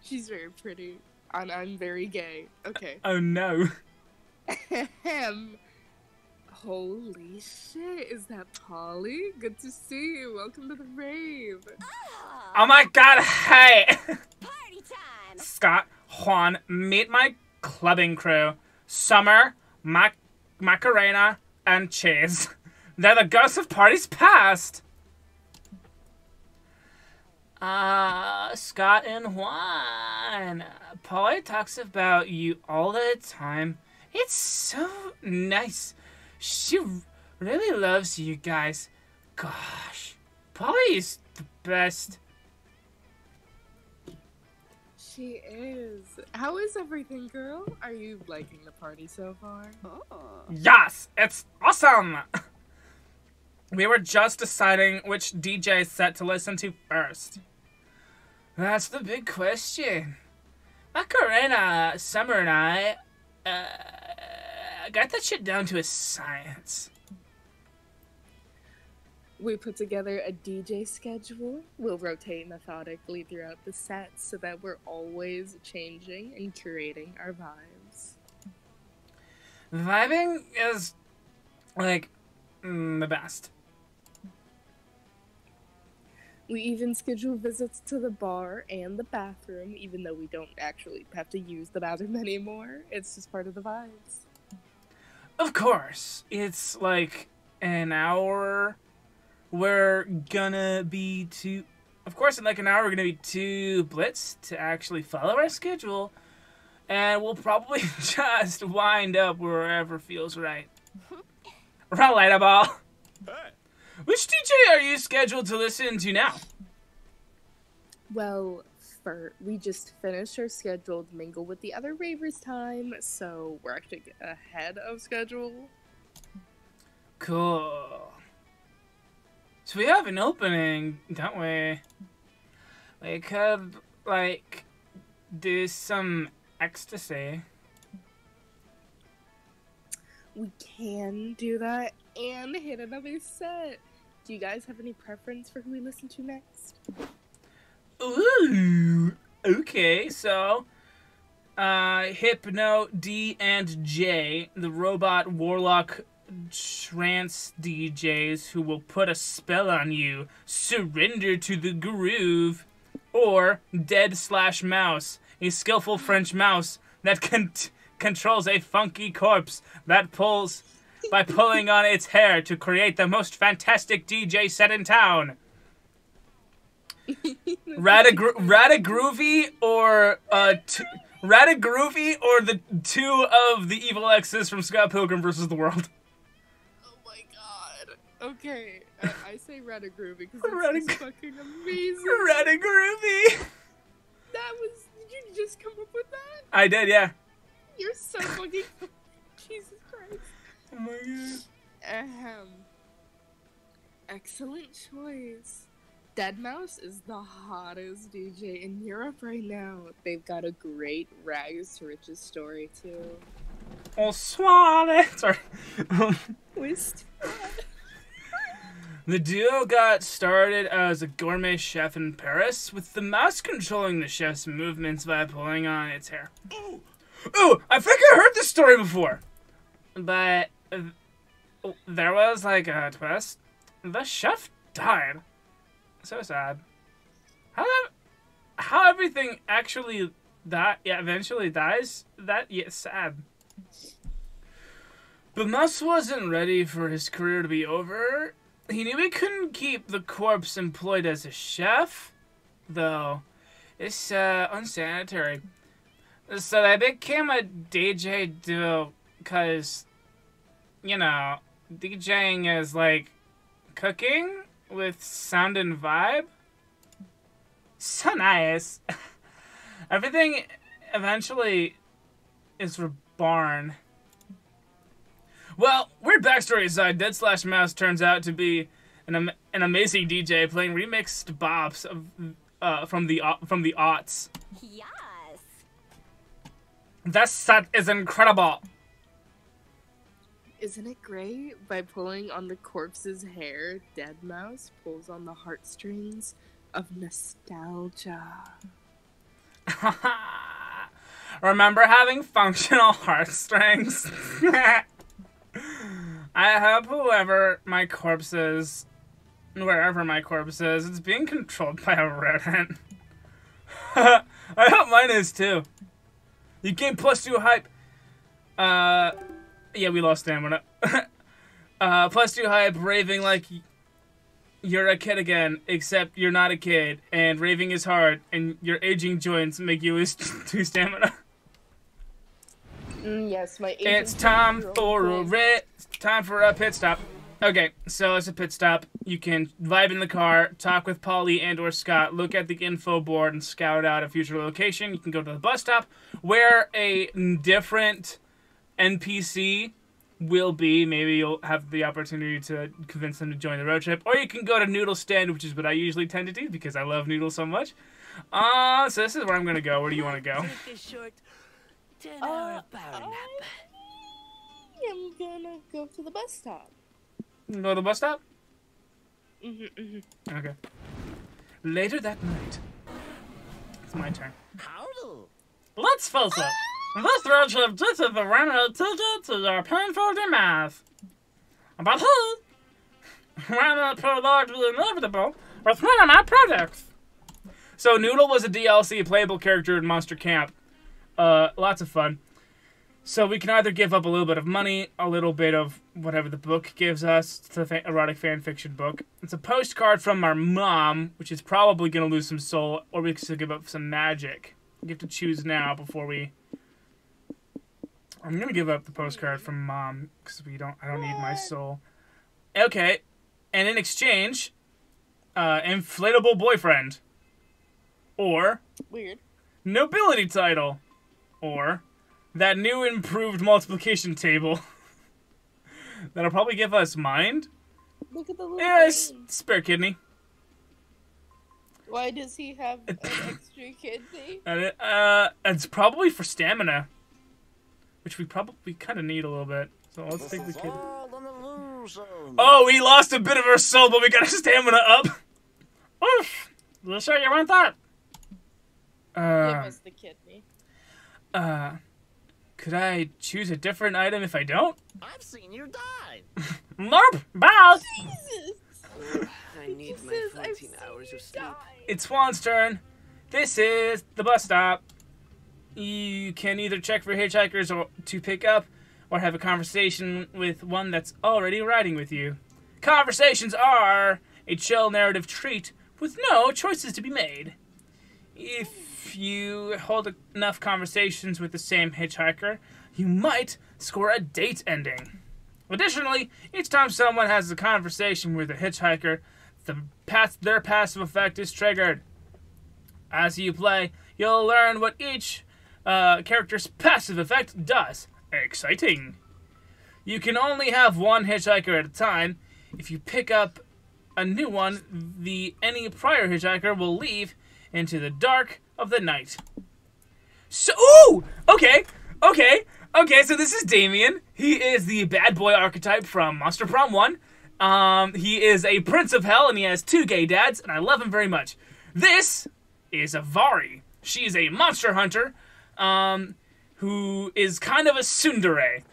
She's very pretty. And I'm very gay. Okay. Oh no. Ahem. Holy shit, is that Polly? Good to see you. Welcome to the rave. Oh my god, hey! Party time. Scott, Juan, meet my clubbing crew. Summer, Macarena, and Chase. They're the ghosts of parties past. Scott and Juan. Polly talks about you all the time. It's so nice. She really loves you guys. Gosh, Polly is the best. She is. How is everything, girl? Are you liking the party so far? Yes, it's awesome. We were just deciding which DJ set to listen to first. That's the big question. Macarena, Summer, and I got that shit down to a science. We put together a DJ schedule. We'll rotate methodically throughout the set so that we're always changing and curating our vibes. Vibing is, like, the best. We even schedule visits to the bar and the bathroom, even though we don't actually have to use the bathroom anymore. It's just part of the vibes. Of course. It's like an hour. We're gonna be too... Of course, in like an hour, we're gonna be too blitzed to actually follow our schedule. And we'll probably just wind up wherever feels right. Relatable. Which DJ are you scheduled to listen to now? Well, we just finished our scheduled mingle with the other ravers time, so we're actually ahead of schedule. Cool. So we have an opening, don't we? We could, like, do some ecstasy. We can do that and hit another set. Do you guys have any preference for who we listen to next? Ooh. Okay, so Hypno, D, and J, the robot warlock trance DJs who will put a spell on you. Surrender to the groove. Or Dead/Mouse, a skillful French mouse that controls a funky corpse that pulls by pulling on its hair to create the most fantastic DJ set in town. Radagroovy or the two of the evil exes from Scott Pilgrim vs. the World. Oh my god. Okay, I say Radagroovy because it's just fucking amazing. Radagroovy. That was. Did you just come up with that? I did, yeah. You're so fucking. Jesus Christ. Oh my god. Ahem. Excellent choice. Deadmau5 is the hottest DJ in Europe right now. They've got a great rags to riches story too. Oh, swan. Sorry. The duo got started as a gourmet chef in Paris, with the mouse controlling the chef's movements by pulling on its hair. Ooh, I think I heard this story before. But there was like a twist. The chef died. So sad. How everything actually eventually dies? Sad. But Mouse wasn't ready for his career to be over. He knew he couldn't keep the corpse employed as a chef, though. It's unsanitary. So they became a DJ duo because, you know, DJing is like cooking with sound and vibe. So nice. Everything eventually is reborn. Well, weird backstory aside, Dead/Mouse turns out to be an amazing DJ playing remixed bops of from the aughts. Yes. That set is incredible. Isn't it great? By pulling on the corpse's hair, Deadmau5 pulls on the heartstrings of nostalgia. Remember having functional heartstrings? I hope wherever my corpse is, it's being controlled by a rodent. I hope mine is too. You gain +2 hype. Yeah, we lost stamina. +2 hype, raving like you're a kid again, except you're not a kid, and raving is hard, and your aging joints make you lose 2 stamina. Yes, my aging It's time for a pit stop. Okay, so it's a pit stop. You can vibe in the car, talk with Polly and or Scott, look at the info board, and scout out a future location. You can go to the bus stop, where a different NPC will be. Maybe you'll have the opportunity to convince them to join the road trip. Or you can go to Noodle Stand, which is what I usually tend to do because I love noodles so much. So this is where I'm going to go. Where do you want to go? Take a short 10-hour power nap. I'm gonna go to the bus stop. Go to the bus stop? Mm-hmm. Okay. Later that night. It's my turn. Howdy. Let's face it. This road trip just is the rental ticket to your painful demise. But he ran that prologue to the inevitable with one of my projects. So Noodle was a DLC playable character in Monster Camp. Lots of fun. So we can either give up a little bit of money, a little bit of whatever the book gives us. It's an erotic fan fiction book. It's a postcard from our mom, which is probably going to lose some soul, or we can give up some magic. You have to choose now before we... I'm going to give up the postcard from mom, because I don't need my soul. Okay. And in exchange, inflatable boyfriend. Or... Weird. Nobility title. Or... that new improved multiplication table. That'll probably give us mind. Look at the little Yes, brain. spare kidney. Why does he have an extra kidney? It's probably for stamina, which we probably kind of need a little bit. So let's take the kid. Oh, we lost a bit of our soul, but we got our stamina up. Oof! You sure you want that? Give us the kidney. Could I choose a different item if I don't? I've seen you die. Nope. Bye. Jesus! I need my Jesus, 14 hours of sleep. It's Juan's turn. This is the bus stop. You can either check for hitchhikers or to pick up, or have a conversation with one that's already riding with you. Conversations are a chill narrative treat with no choices to be made. If you hold enough conversations with the same hitchhiker, you might score a date ending. Additionally, each time someone has a conversation with a hitchhiker, their passive effect is triggered. As you play, you'll learn what each character's passive effect does. Exciting! You can only have one hitchhiker at a time. If you pick up a new one, any prior hitchhiker will leave into the dark of the night. So, ooh! Okay, so this is Damien. He is the bad boy archetype from Monster Prom 1. He is a prince of hell, and he has 2 gay dads, and I love him very much. This is Avari. She is a monster hunter, who is kind of a tsundere.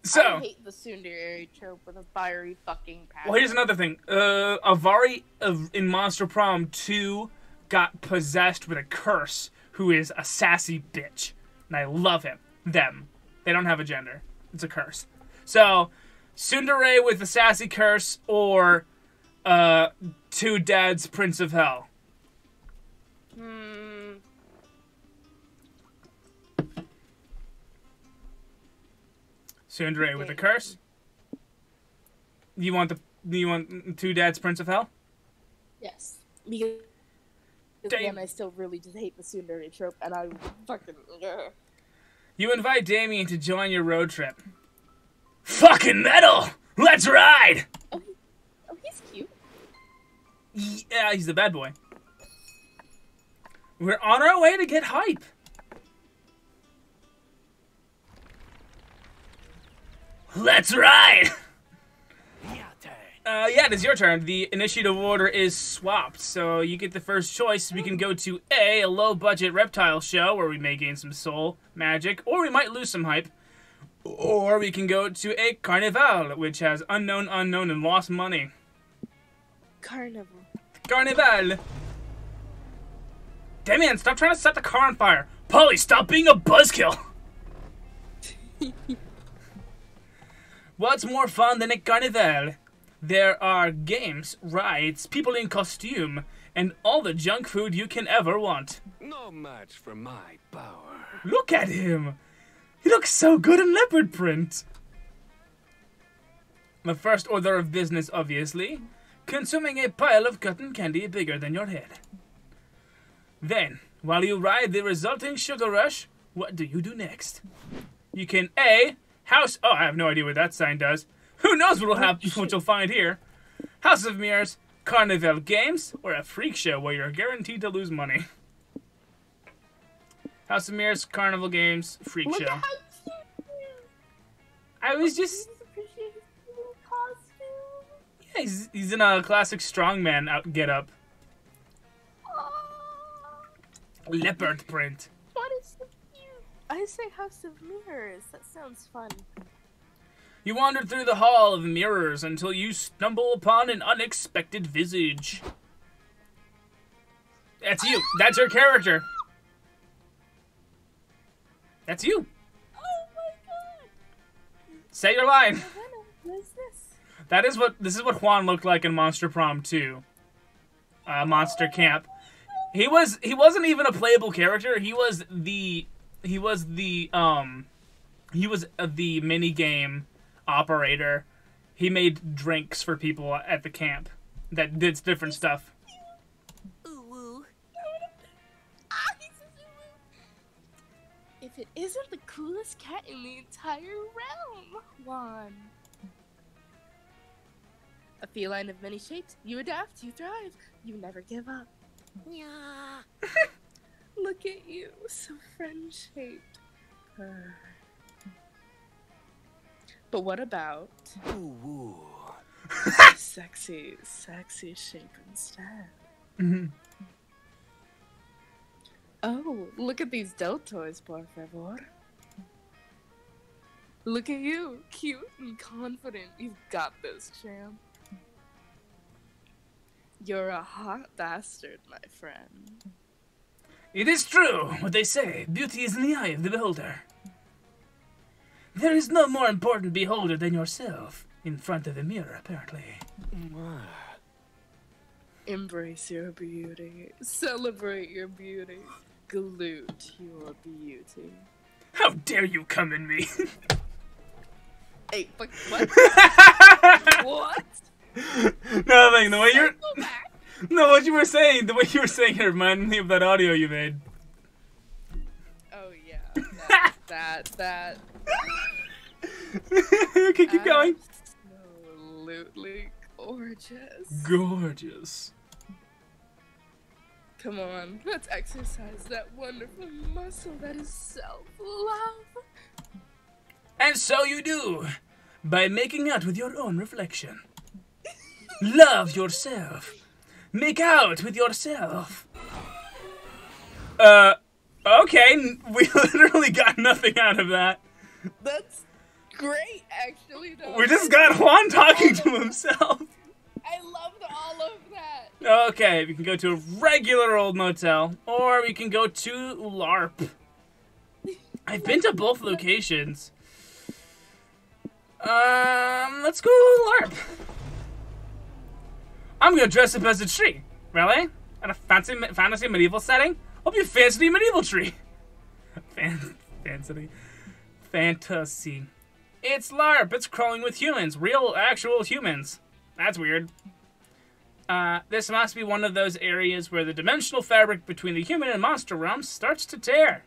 So, I hate the tsundere trope with a fiery fucking passion. well, here's another thing. Avari in Monster Prom 2 got possessed with a curse, who is a sassy bitch. And I love him. Them. They don't have a gender. It's a curse. So, tsundere with a sassy curse, or 2 dads Prince of Hell. Tsundere with a curse? You want 2 dads Prince of Hell? Yes. Because again, I still really just hate the tsundere trope, and I fucking... You invite Damien to join your road trip. Fucking metal! Let's ride! Oh, he's cute. Yeah, he's the bad boy. We're on our way to get hype. Let's ride! Yeah, it is your turn. The initiative order is swapped, so you get the first choice. We can go to a low-budget reptile show, where we may gain some soul, magic, or we might lose some hype. Or we can go to a carnival, which has unknown, and lost money. Carnival. Carnival! Damien, stop trying to set the car on fire! Polly, stop being a buzzkill! What's more fun than a carnival? There are games, rides, people in costume, and all the junk food you can ever want. No match for my power. Look at him! He looks so good in leopard print! The first order of business, obviously, consuming a pile of cotton candy bigger than your head. Then, while you ride the resulting sugar rush, what do you do next? You can A, house... Oh, I have no idea what that sign does. Who knows what you'll find here? House of Mirrors, Carnival Games, or a freak show where you're guaranteed to lose money. House of Mirrors, Carnival Games, freak Look show. at how cute he is. I was just... Please appreciate his little costume. Yeah, he's in a classic strongman get-up. Leopard print. That is so cute. I say House of Mirrors. That sounds fun. You wander through the hall of mirrors until you stumble upon an unexpected visage. That's you. That's your character. That's you. Oh my god. Say your line. What is this? This is what Juan looked like in Monster Prom 2. Monster Camp. He wasn't even a playable character. He was the mini game operator. He made drinks for people at the camp that did different stuff. Ooh. If it isn't the coolest cat in the entire realm, Juan. A feline of many shapes. You adapt, you thrive, you never give up. Yeah. Look at you, so friend-shaped. But what about Ooh, ooh. sexy shape instead? Oh, look at these deltoids, por favor. Look at you, cute and confident. You've got this, champ. You're a hot bastard, my friend. It is true what they say. Beauty is in the eye of the beholder. There is no more important beholder than yourself in front of the mirror, apparently. Embrace your beauty. Celebrate your beauty. Glute your beauty. How dare you come in me? Hey, but what? What? Nothing. The way you're... Go back. No, what you were saying, the way you were saying it reminded me of that audio you made. Oh yeah, that. Okay, keep going. Absolutely gorgeous. Gorgeous. Come on, let's exercise that wonderful muscle that is self-love. And so you do, by making out with your own reflection. Love yourself. Make out with yourself. Okay, we literally got nothing out of that. That's great, actually. Though. We just got Juan talking to himself. I loved all of that. Okay, we can go to a regular old motel, or we can go to LARP. I've been to both locations. Let's go LARP. I'm gonna dress up as a tree. Really? At a fantasy medieval setting? I'll be a fantasy medieval tree. Fantasy. It's LARP. It's crawling with humans. Real, actual humans. That's weird. This must be one of those areas where the dimensional fabric between the human and monster realms starts to tear.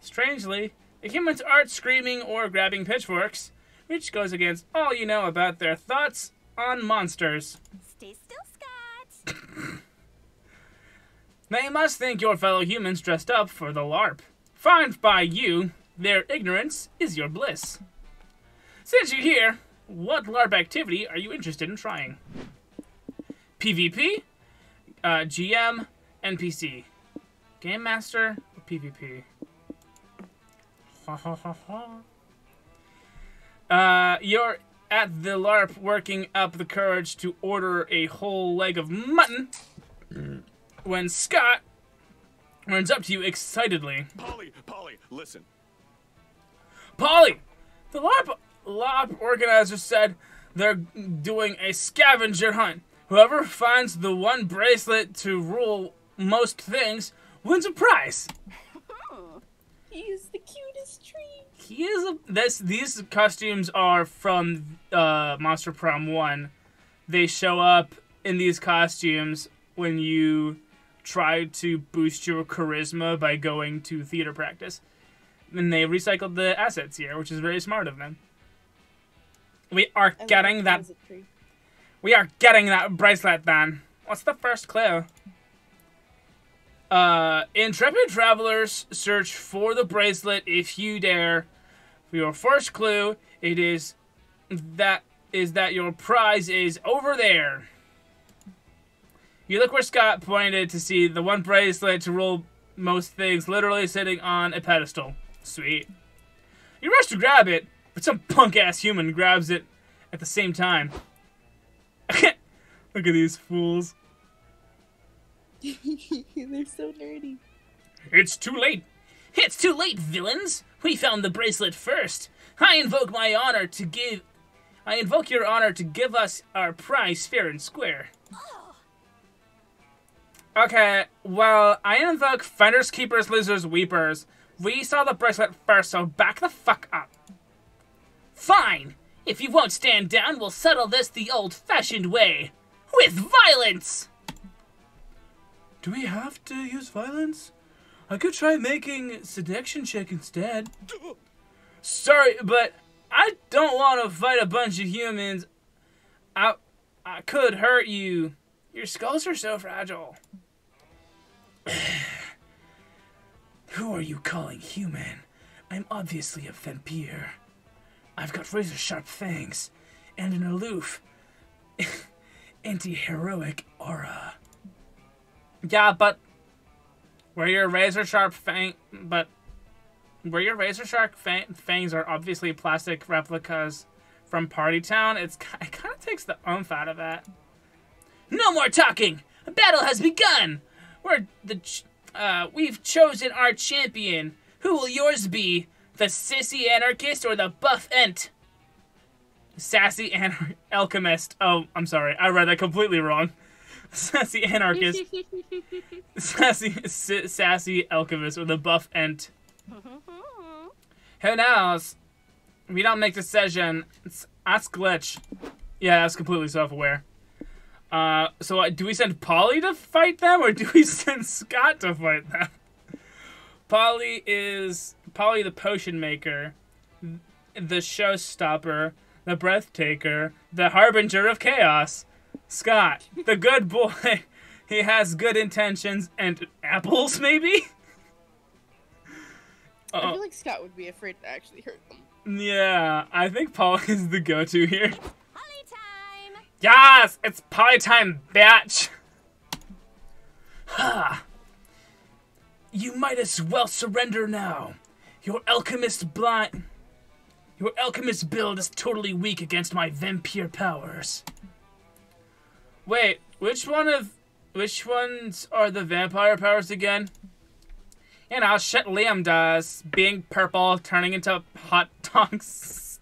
Strangely, the humans aren't screaming or grabbing pitchforks, which goes against all you know about their thoughts on monsters. Stay still, Scott. They must think your fellow humans dressed up for the LARP. Fine by you, their ignorance is your bliss. Since you're here, what LARP activity are you interested in trying? PvP, GM, NPC. Game Master, or PvP? Ha ha ha ha. You're at the LARP working up the courage to order a whole leg of mutton when Scott runs up to you excitedly. Polly, listen. Polly! The LARP organizer said they're doing a scavenger hunt. Whoever finds the one bracelet to rule most things wins a prize. He is the cutest tree. He is these costumes are from Monster Prom 1. They show up in these costumes when you try to boost your charisma by going to theater practice. And they recycled the assets here, which is very smart of them. We are getting that bracelet then. What's the first clue? Intrepid travelers search for the bracelet if you dare. For your first clue, is that your prize is over there. You look where Scott pointed to see the one bracelet to rule most things literally sitting on a pedestal. Sweet. You rush to grab it, but some punk-ass human grabs it at the same time. Look at these fools. They're so nerdy. It's too late. It's too late, villains. We found the bracelet first. I invoke your honor to give us our prize fair and square. Okay, well, I invoke finders, keepers, losers, weepers. We saw the bracelet first, so back the fuck up. Fine. If you won't stand down, we'll settle this the old-fashioned way. With violence! Do we have to use violence? I could try making seduction check instead. Sorry, but I don't want to fight a bunch of humans. I could hurt you. Your skulls are so fragile. Who are you calling human? I'm obviously a vampire. I've got razor-sharp fangs and an aloof, anti-heroic aura. Yeah, but where your razor-sharp fangs are obviously plastic replicas from Party Town, it kind of takes the oomph out of that. No more talking! A battle has begun! We've chosen our champion. Who will yours be? The sissy anarchist or the buff ent? Sassy alchemist. Oh, I'm sorry. I read that completely wrong. Sassy anarchist. Sassy alchemist or the buff ent. Who knows? We don't make decision. Ask Glitch. Yeah, that's completely self-aware. So do we send Polly to fight them, or do we send Scott to fight them? Polly the potion maker, the showstopper, the breathtaker, the harbinger of chaos. Scott, the good boy. He has good intentions and apples, maybe? I feel like Scott would be afraid to actually hurt them. Yeah, I think Polly is the go-to here. Polly time! Yes, it's Polly time, bitch. Ha! You might as well surrender now. Your alchemist build is totally weak against my vampire powers. Wait, which ones are the vampire powers again? You know, shit Liam does. Being purple, turning into hot dogs.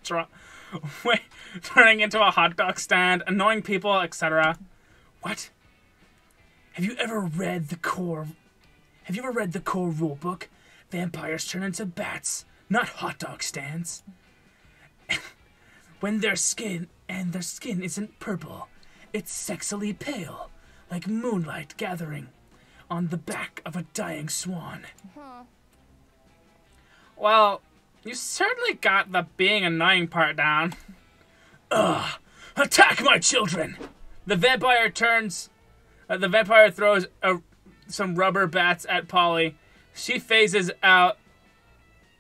Turning into a hot dog stand, annoying people, etc. What? Have you ever read the core rulebook? Vampires turn into bats, not hot dog stands. When their skin isn't purple, it's sexily pale, like moonlight gathering on the back of a dying swan. Well, you certainly got the being annoying part down. Ugh! Attack my children! The vampire throws some rubber bats at Polly. She phases out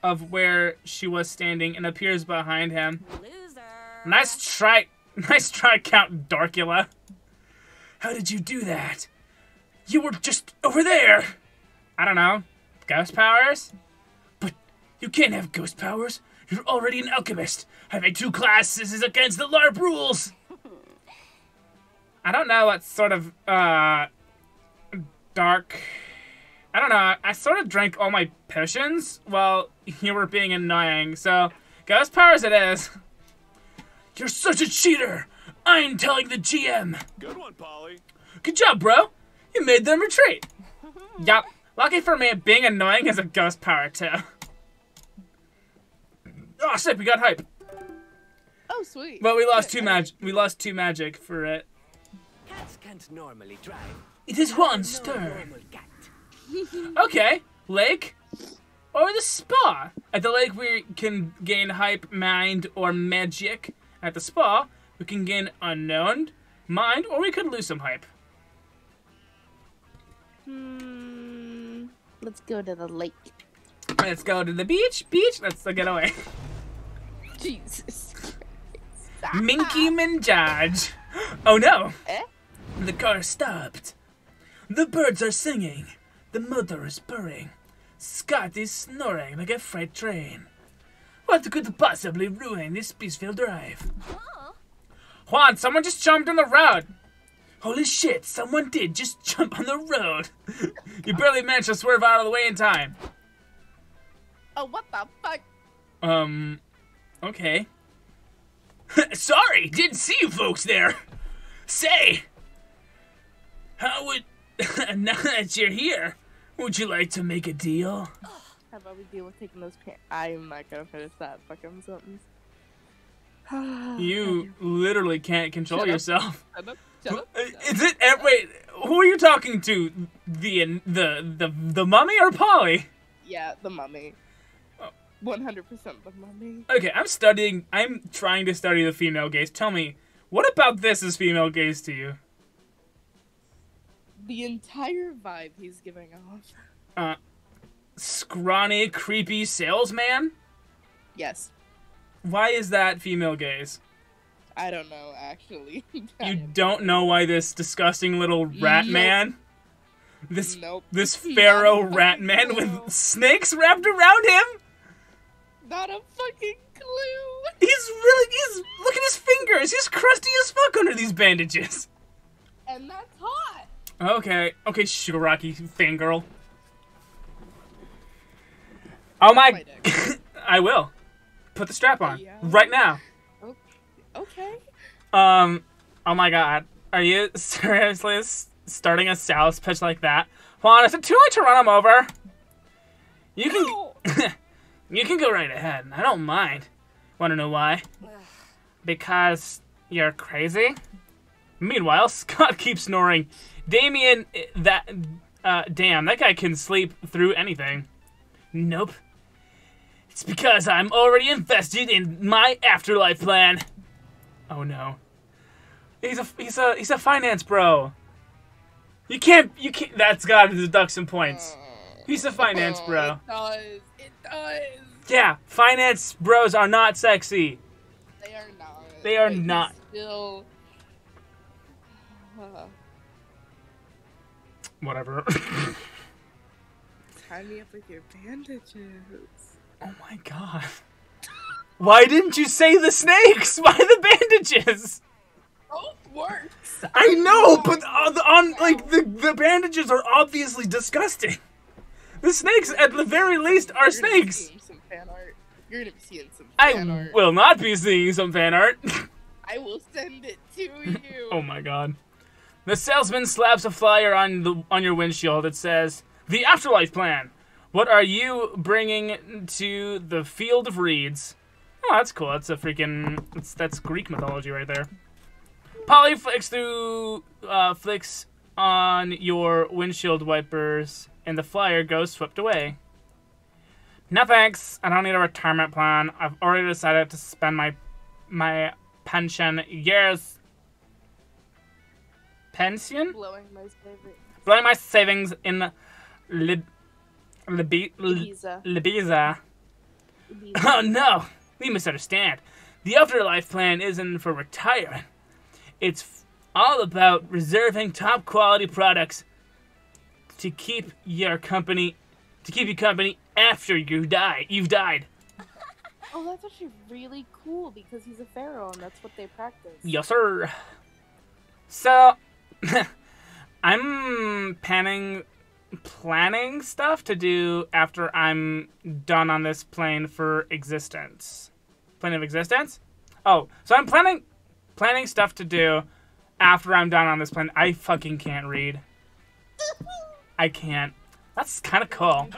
of where she was standing and appears behind him. Loser. Nice try, Count Darkula. How did you do that? You were just over there. I don't know. Ghost powers? But you can't have ghost powers. You're already an alchemist. Having two classes is against the LARP rules. I don't know what sort of, dark... I don't know. I sort of drank all my potions while you were being annoying, so ghost powers it is. You're such a cheater. I'm telling the GM. Good one, Polly. Good job, bro. You made them retreat. Yup. Lucky for me, being annoying is a ghost power, too. Oh, shit, we got hype. Oh, sweet. But we lost two magic for it. Cats can't normally drive. It is one No stir. normal cat. Okay, lake or the spa. At the lake, we can gain hype, mind, or magic. At the spa, we can gain unknown, mind, or we could lose some hype. Let's go to the lake. Let's go to the beach. Let's get away. Jesus. Minky Minjaj. Oh no. Eh? The car stopped. The birds are singing. The motor is purring. Scott is snoring like a freight train. What could possibly ruin this peaceful drive? Juan, someone just jumped on the road. Holy shit, someone did just jump on the road. You barely managed to swerve out of the way in time. Oh, what the fuck? Okay. Sorry, didn't see you folks there. Say, how would, now that you're here, would you like to make a deal? How about we deal with taking those pants? I'm not gonna finish that fucking sentence. You literally can't control Shut up. yourself. Shut up. Is it? Wait, who are you talking to? The mummy or Polly? Yeah, the mummy. 100% the mummy. Okay, I'm trying to study the female gaze. Tell me, What about this is female gaze to you? The entire vibe he's giving off. Scrawny, creepy salesman? Yes. Why is that female gaze? I don't know, actually. You don't know why this disgusting little rat man? This pharaoh rat man with snakes wrapped around him? Not a fucking clue. He's look at his fingers. He's crusty as fuck under these bandages. And that's hot. Okay, Shigaraki fangirl. Oh my, I will. Put the strap on right now. Okay. Oh my god. Are you seriously starting a sales pitch like that? Juan, is it too late to run him over? You can you can go right ahead. I don't mind. Want to know why? Because you're crazy? Meanwhile, Scott keeps snoring. Damien, damn, that guy can sleep through anything. Nope. It's because I'm already invested in my afterlife plan. Oh no. He's a finance bro. You can't, that's gotta deduct some points. He's a finance bro. It does. Yeah, finance bros are not sexy. They are not. They are But he's not. Still. Whatever. Tie me up with your bandages. Oh my god. Why didn't you say the snakes? Why the bandages? Both works. I know, but the bandages are obviously disgusting. The snakes, at the very least, are snakes. Some fan art. You're gonna be seeing some fan I art. will not be seeing some fan art. I will send it to you. Oh my god. The salesman slaps a flyer on your windshield. It says, "The Afterlife Plan. What are you bringing to the Field of Reeds?" Oh, that's cool. That's a freaking... That's Greek mythology right there. Polly flicks on your windshield wipers, and the flyer goes swept away. No thanks. I don't need a retirement plan. I've already decided to spend my pension years... Pension? Blowing my favorite. Blowing my savings in Ibiza. Ibiza. Oh no! We misunderstand. The Afterlife Plan isn't for retirement. It's all about reserving top quality products to keep your company after you've died. Oh, that's actually really cool because he's a pharaoh and that's what they practice. Yes, sir. So, I'm planning stuff to do after I'm done on this plane for existence. Plane of existence? Oh, so I'm planning stuff to do after I'm done on this plane. I fucking can't read. I can't. That's kind of cool.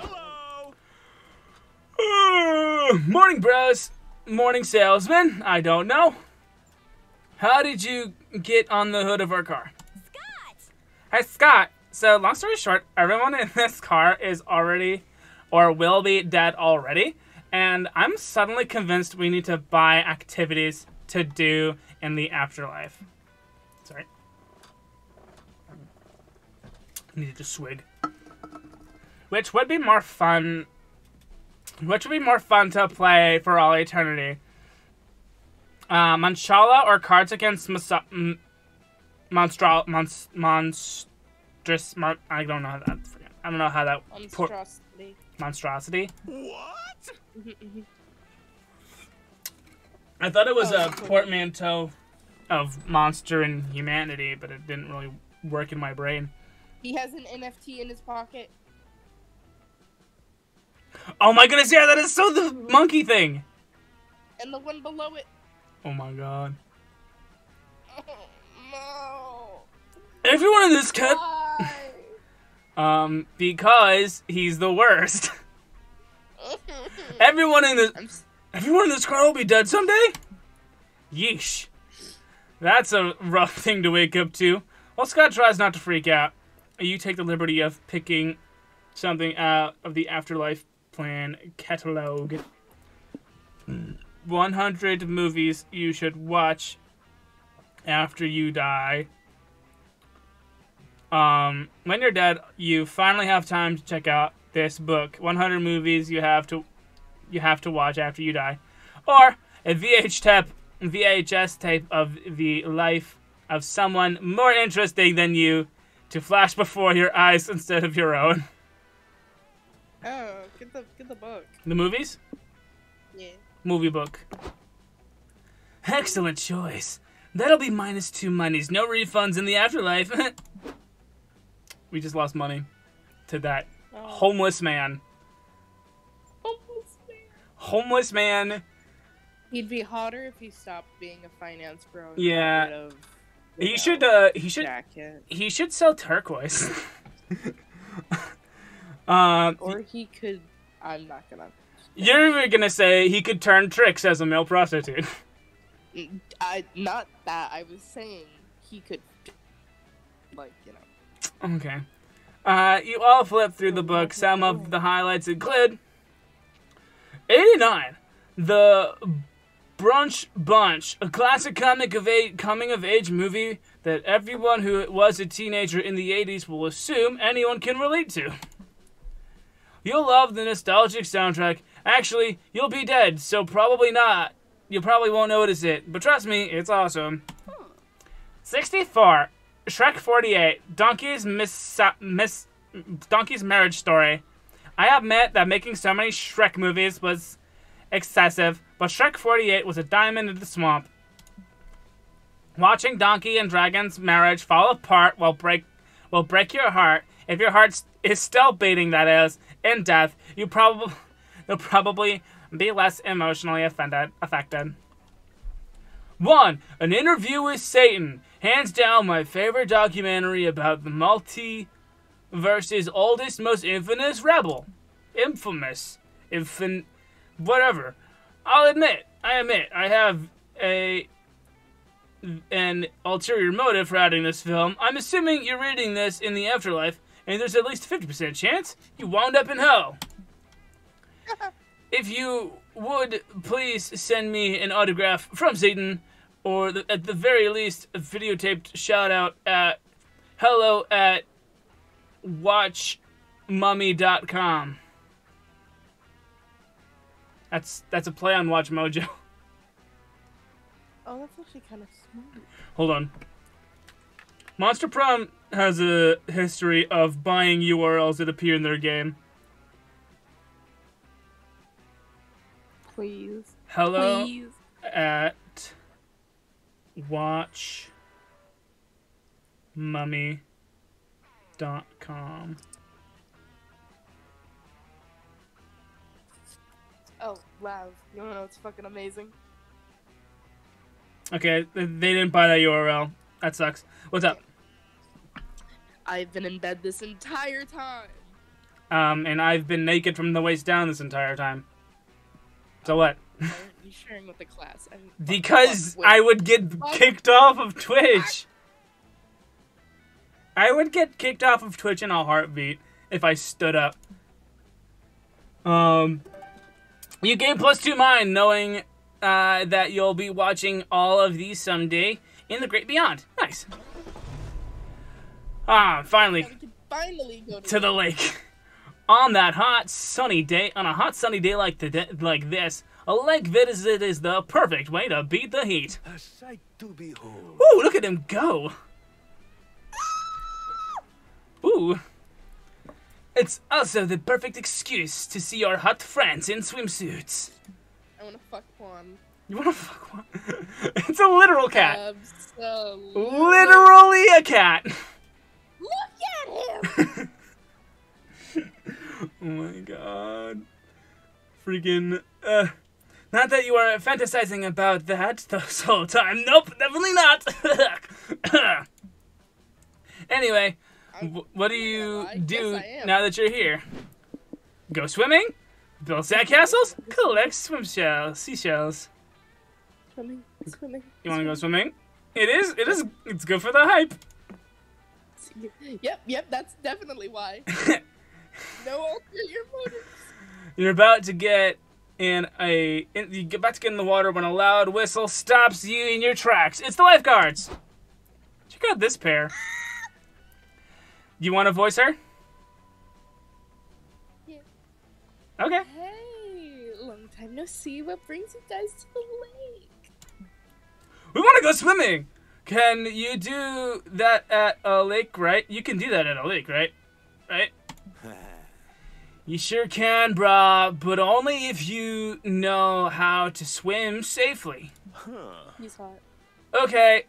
Hello! Morning, bros. Morning, salesman. I don't know. How did you get on the hood of our car? Scott! Hey, Scott. So, long story short, everyone in this car is already, or will be, dead already. And I'm suddenly convinced we need to buy activities to do in the afterlife. Sorry. Needed to swig. Which would be more fun to play for all eternity? Manchala or Cards Against I don't know how that. I don't know how that. Monstrosity. What? I thought it was a portmanteau of monster and humanity, but it didn't really work in my brain. He has an NFT in his pocket. Oh my goodness! Yeah, that is so the monkey thing. And the one below it. Oh my god. Oh, no. Everyone in this cut. Why? Because he's the worst. Everyone in this car will be dead someday? Yeesh. That's a rough thing to wake up to. Well, Scott tries not to freak out. You take the liberty of picking something out of the Afterlife Plan catalog. 100 movies you should watch after you die. When you're dead, you finally have time to check out this book. 100 movies you have to watch after you die, or a VHS tape of the life of someone more interesting than you to flash before your eyes instead of your own. Oh, get the book. The movies? Yeah. Movie book. Excellent choice. That'll be -2 monies. No refunds in the afterlife. We just lost money to that homeless man. Homeless man. He'd be hotter if he stopped being a finance bro. And Yeah. got rid of, Jacket. He should sell turquoise. Or he could. I'm not gonna. You're gonna say he could turn tricks as a male prostitute. Not that. I was saying he could, like, you know. Okay. You all flip through the book. Some of the highlights include 89, The Brunch Bunch, a classic coming of age movie that everyone who was a teenager in the 80s will assume anyone can relate to. You'll love the nostalgic soundtrack. Actually, you'll be dead, so probably not. You probably won't notice it, but trust me, it's awesome. 64, Shrek 48, Donkey's marriage story. I admit that making so many Shrek movies was excessive, but Shrek 48 was a diamond in the swamp. Watching Donkey and Dragon's marriage fall apart will break your heart. If your heart is still beating, that is, in death, you'll probably be less emotionally affected. 1. An Interview with Satan. Hands down my favorite documentary about the multiverse's oldest, most infamous rebel. Whatever. I admit, I have an ulterior motive for adding this film. I'm assuming you're reading this in the afterlife, and there's at least a 50% chance you wound up in hell. If you would please send me an autograph from Satan, or at the very least a videotaped shout out at hello@watchmummy.com. That's a play on Watch Mojo. Oh, that's actually kind of smart. Hold on. Monster Prom has a history of buying URLs that appear in their game. Please. Hello Please. at watchmummy.com. Oh, wow. You wanna know what's fucking amazing? Okay, they didn't buy that URL. That sucks. What's up? I've been in bed this entire time. And I've been naked from the waist down this entire time. So what? Why aren't you sharing with the class? Because I would get kicked off of Twitch. I would get kicked off of Twitch in a heartbeat if I stood up. You gain +2 mind knowing that you'll be watching all of these someday in the great beyond. Nice. Finally. Yeah, we can finally go to the lake. On a hot sunny day like this, a lake visit is the perfect way to beat the heat. A sight to behold. Ooh, look at him go. Ooh. It's also the perfect excuse to see our hot friends in swimsuits. I wanna fuck one. You wanna fuck one? It's a literal cat. Absolutely. Literally a cat. Look at him! Oh my god. Freaking, not that you are fantasizing about that this whole time. Nope, definitely not. Anyway, what do you do now that you're here? Go swimming? Build sandcastles? Collect seashells. Swimming. You wanna go swimming? It's good for the hype. Yep, that's definitely why. No ulterior motives. You're about to get You get back to get in the water when a loud whistle stops you in your tracks. It's the lifeguards. Check out this pair. You want to voice her? Yeah. Okay. Hey, long time no see. What brings you guys to the lake? We want to go swimming. Can you do that at a lake, right? You can do that at a lake, right? Right? You sure can, brah, but only if you know how to swim safely. He's hot. Okay.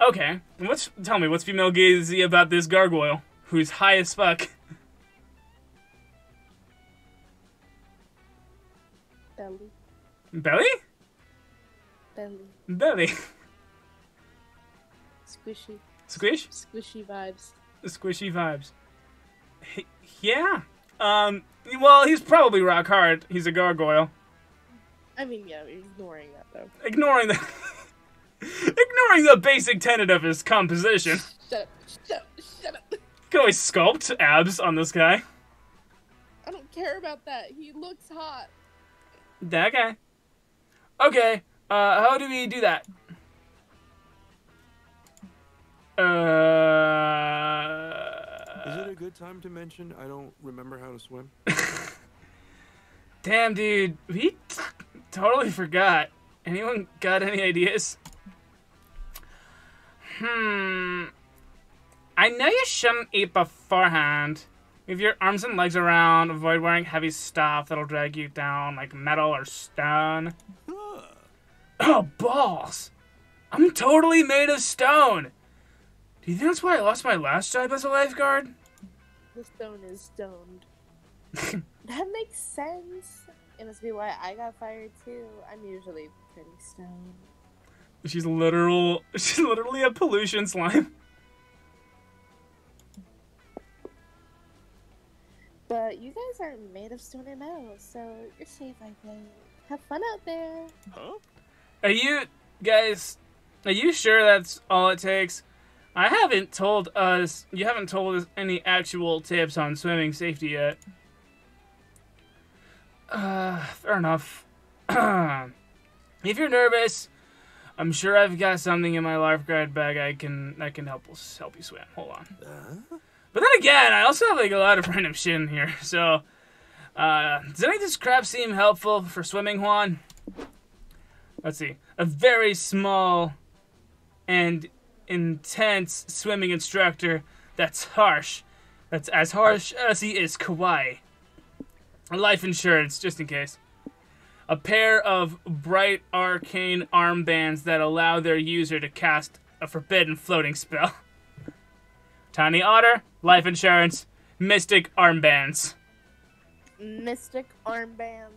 Okay. Tell me, what's female gazy about this gargoyle, who's high as fuck? Belly. Belly? Belly. Belly. Squishy. Squish? Squishy vibes. Squishy vibes. Yeah. Well, he's probably rock hard. He's a gargoyle. I mean, yeah, ignoring that though. Ignoring the basic tenet of his composition. Shut up. Shut up. Shut up. You can always sculpt abs on this guy. I don't care about that. He looks hot. That guy. Okay. How do we do that? Is it a good time to mention I don't remember how to swim? Damn, dude. We totally forgot. Anyone got any ideas? I know you shouldn't eat beforehand. Move your arms and legs around. Avoid wearing heavy stuff that'll drag you down, like metal or stone. Oh, balls. I'm totally made of stone. Do you think that's why I lost my last job as a lifeguard? The stone is stoned. That makes sense. It must be why I got fired too. I'm usually pretty stoned. She's literally a pollution slime. But you guys aren't made of stone or metal, so you're safe, I think. Have fun out there. Huh? Are you sure that's all it takes? You haven't told us any actual tips on swimming safety yet. Fair enough. If you're nervous, I'm sure I've got something in my lifeguard bag that can help you swim. Hold on. But then again, I also have like a lot of random shit in here. So, does any of this crap seem helpful for swimming, Juan? Let's see. A very small and intense swimming instructor that's harsh. That's as harsh as he is kawaii. Life insurance, just in case. A pair of bright arcane armbands that allow their user to cast a forbidden floating spell. Tiny otter, life insurance, mystic armbands. Mystic armbands.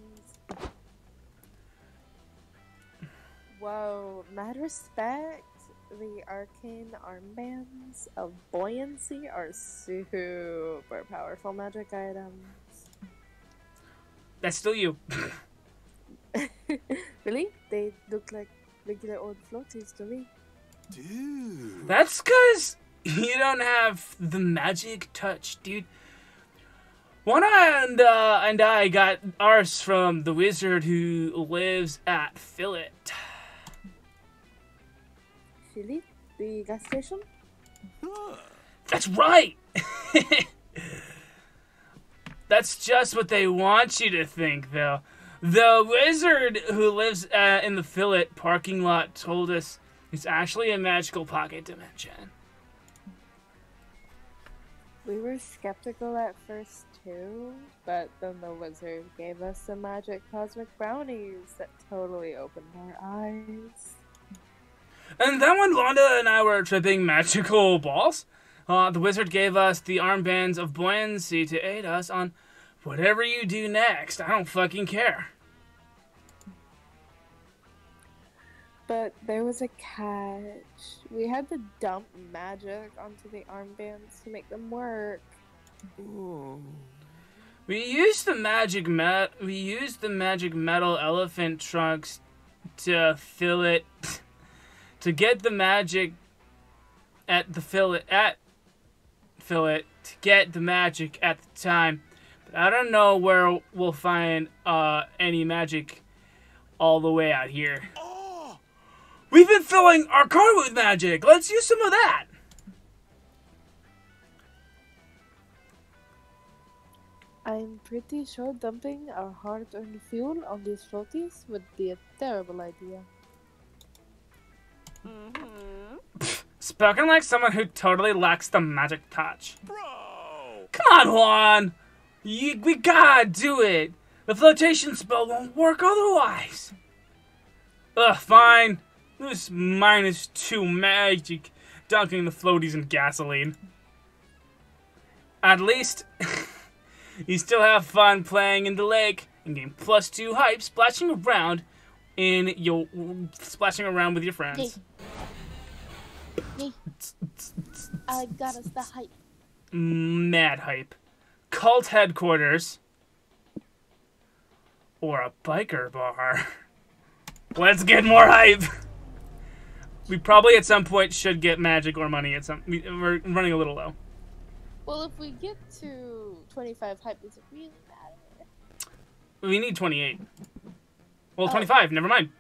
Whoa, mad respect. The arcane armbands of buoyancy are super powerful magic items. That's still you. Really? They look like regular old floaties to me. Dude. That's because you don't have the magic touch, dude. Juana and I got ours from the wizard who lives at Fillet. Really? The gas station? That's right! That's just what they want you to think, though. The wizard who lives in the Fillet parking lot told us it's actually a magical pocket dimension. We were skeptical at first too, but then the wizard gave us some magic cosmic brownies that totally opened our eyes. And then when Londa and I were tripping magical balls, the wizard gave us the armbands of buoyancy to aid us on whatever you do next. I don't fucking care. But there was a catch. We had to dump magic onto the armbands to make them work. Oh. We used the magic metal elephant trunks to fill it to get the magic to get the magic at the time. But I don't know where we'll find any magic all the way out here. Oh! We've been filling our car with magic. Let's use some of that. I'm pretty sure dumping our hard-earned fuel on these floaties would be a terrible idea. Spoken like someone who totally lacks the magic touch. Bro! Come on, Juan. We gotta do it. The flotation spell won't work otherwise. Ugh, fine. This -2 magic dunking the floaties in gasoline. At least, you still have fun playing in the lake and gain +2 hype splashing around with your friends. Hey, I got us the hype. Mad hype. Cult headquarters. Or a biker bar. Let's get more hype. We probably at some point should get magic or money at some. We're running a little low. Well, if we get to 25 hype, does it really matter? We need 28. Well, 25. Never mind.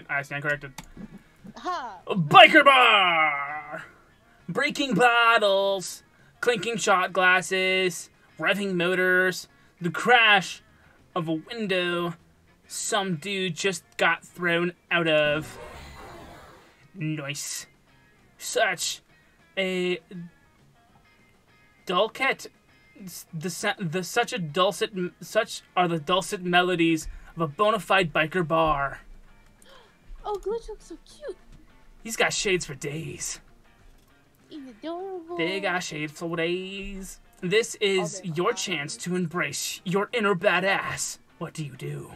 I stand corrected. Ha! A biker bar. Breaking bottles, clinking shot glasses, revving motors, the crash of a window some dude just got thrown out of. Nice. Such a dulcet. Such are the dulcet melodies of a bona fide biker bar. Oh, Glitch looks so cute. He's got shades for days. He's adorable. Big ass shades for days. This is your chance to embrace your inner badass. What do you do?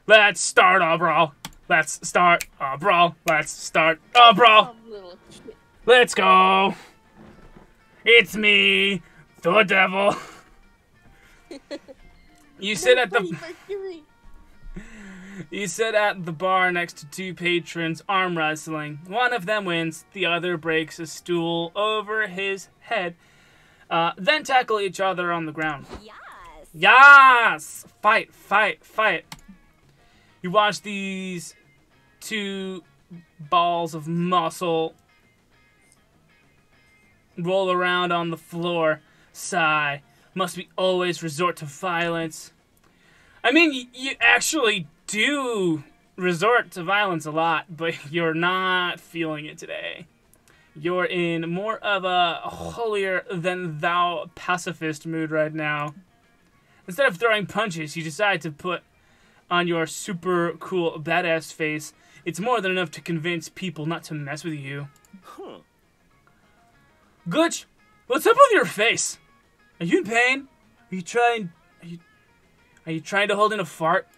Let's start a brawl. Let's start a brawl. Let's start a brawl. Little shit. Let's go. It's me, the devil. You sit at the bar next to two patrons arm wrestling. One of them wins, the other breaks a stool over his head. Then tackle each other on the ground. Yes. Yes! Fight, fight, fight. You watch these two balls of muscle roll around on the floor. Sigh. Must we always resort to violence? I mean, you actually do resort to violence a lot, but you're not feeling it today. You're in more of a holier-than-thou pacifist mood right now. Instead of throwing punches, you decide to put on your super cool badass face. It's more than enough to convince people not to mess with you. Huh. Glitch, what's up with your face? Are you in pain? Are you trying to hold in a fart?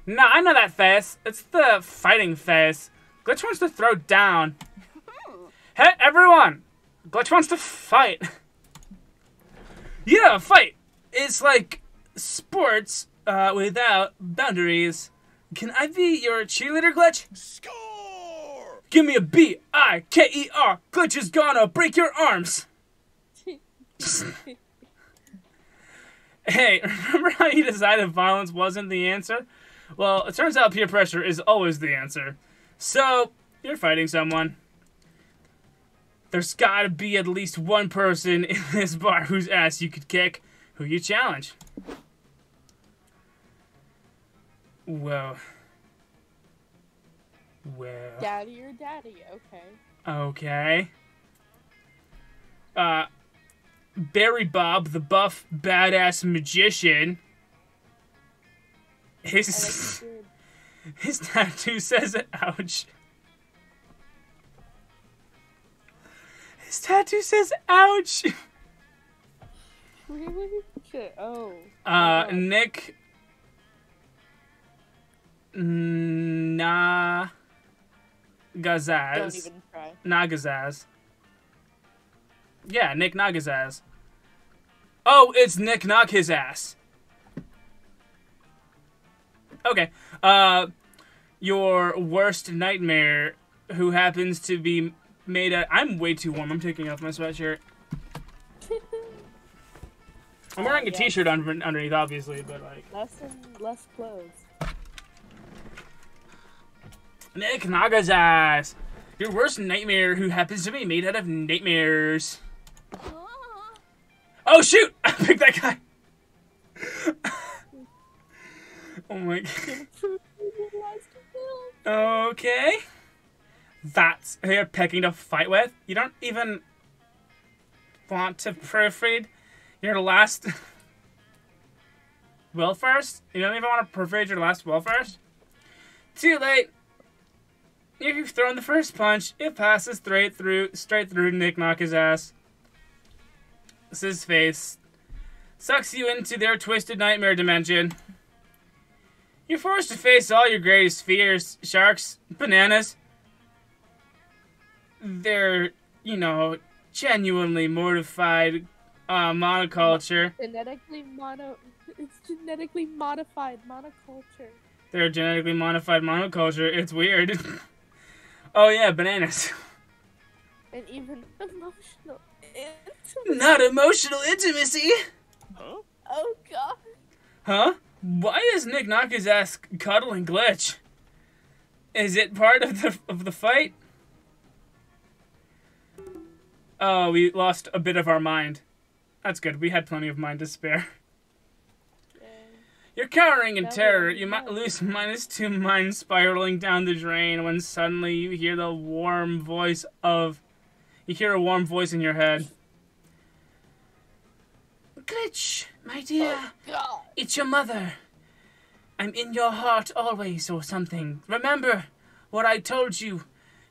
Nah, I know that face. It's the fighting face. Glitch wants to throw down. Hey, everyone! Glitch wants to fight. Yeah, fight. It's like sports without boundaries. Can I be your cheerleader, Glitch? Score! Give me a B-I-K-E-R. Glitch is gonna break your arms. Hey, remember how you decided violence wasn't the answer? Well, it turns out peer pressure is always the answer. So, you're fighting someone. There's gotta be at least one person in this bar whose ass you could kick. Who you challenge? Whoa. Well. Daddy or daddy, okay. Okay. Barry Bob, the buff badass magician. His tattoo says ouch. His tattoo says ouch. Really? Shit. Oh. Nick Nagazaz. Don't even try. Nagazaz. Yeah, Nick Nagazaz. Oh, it's Nick Knock his ass. Okay. Your worst nightmare, who happens to be made out... I'm way too warm. I'm taking off my sweatshirt. I'm wearing a yeah. t-shirt underneath, obviously, but like... Less and less clothes. Nick Naga's ass! Your worst nightmare who happens to be made out of nightmares. Oh shoot! I picked that guy! Oh my god. Okay. That's who you're picking to fight with? You don't even want to proofread your last will first? You don't even want to proofread your last will first? Too late. You've thrown the first punch. It passes straight through Nick Naka's ass. This is his face. Sucks you into their twisted nightmare dimension. You're forced to face all your greatest fears. Sharks, bananas. They're, you know, genuinely mortified monoculture. It's genetically modified monoculture. They're genetically modified monoculture. It's weird. Oh yeah, bananas. And even emotional intimacy. Not emotional intimacy. Huh? Oh god. Huh? Why is Nick Naka's ass cuddling glitch? Is it part of the fight? Oh, we lost a bit of our mind. That's good. We had plenty of mind to spare. You're cowering in terror. You might lose -2 mind spiraling down the drain when suddenly you hear a warm voice in your head. Glitch, my dear. God. It's your mother. I'm in your heart always or something. Remember what I told you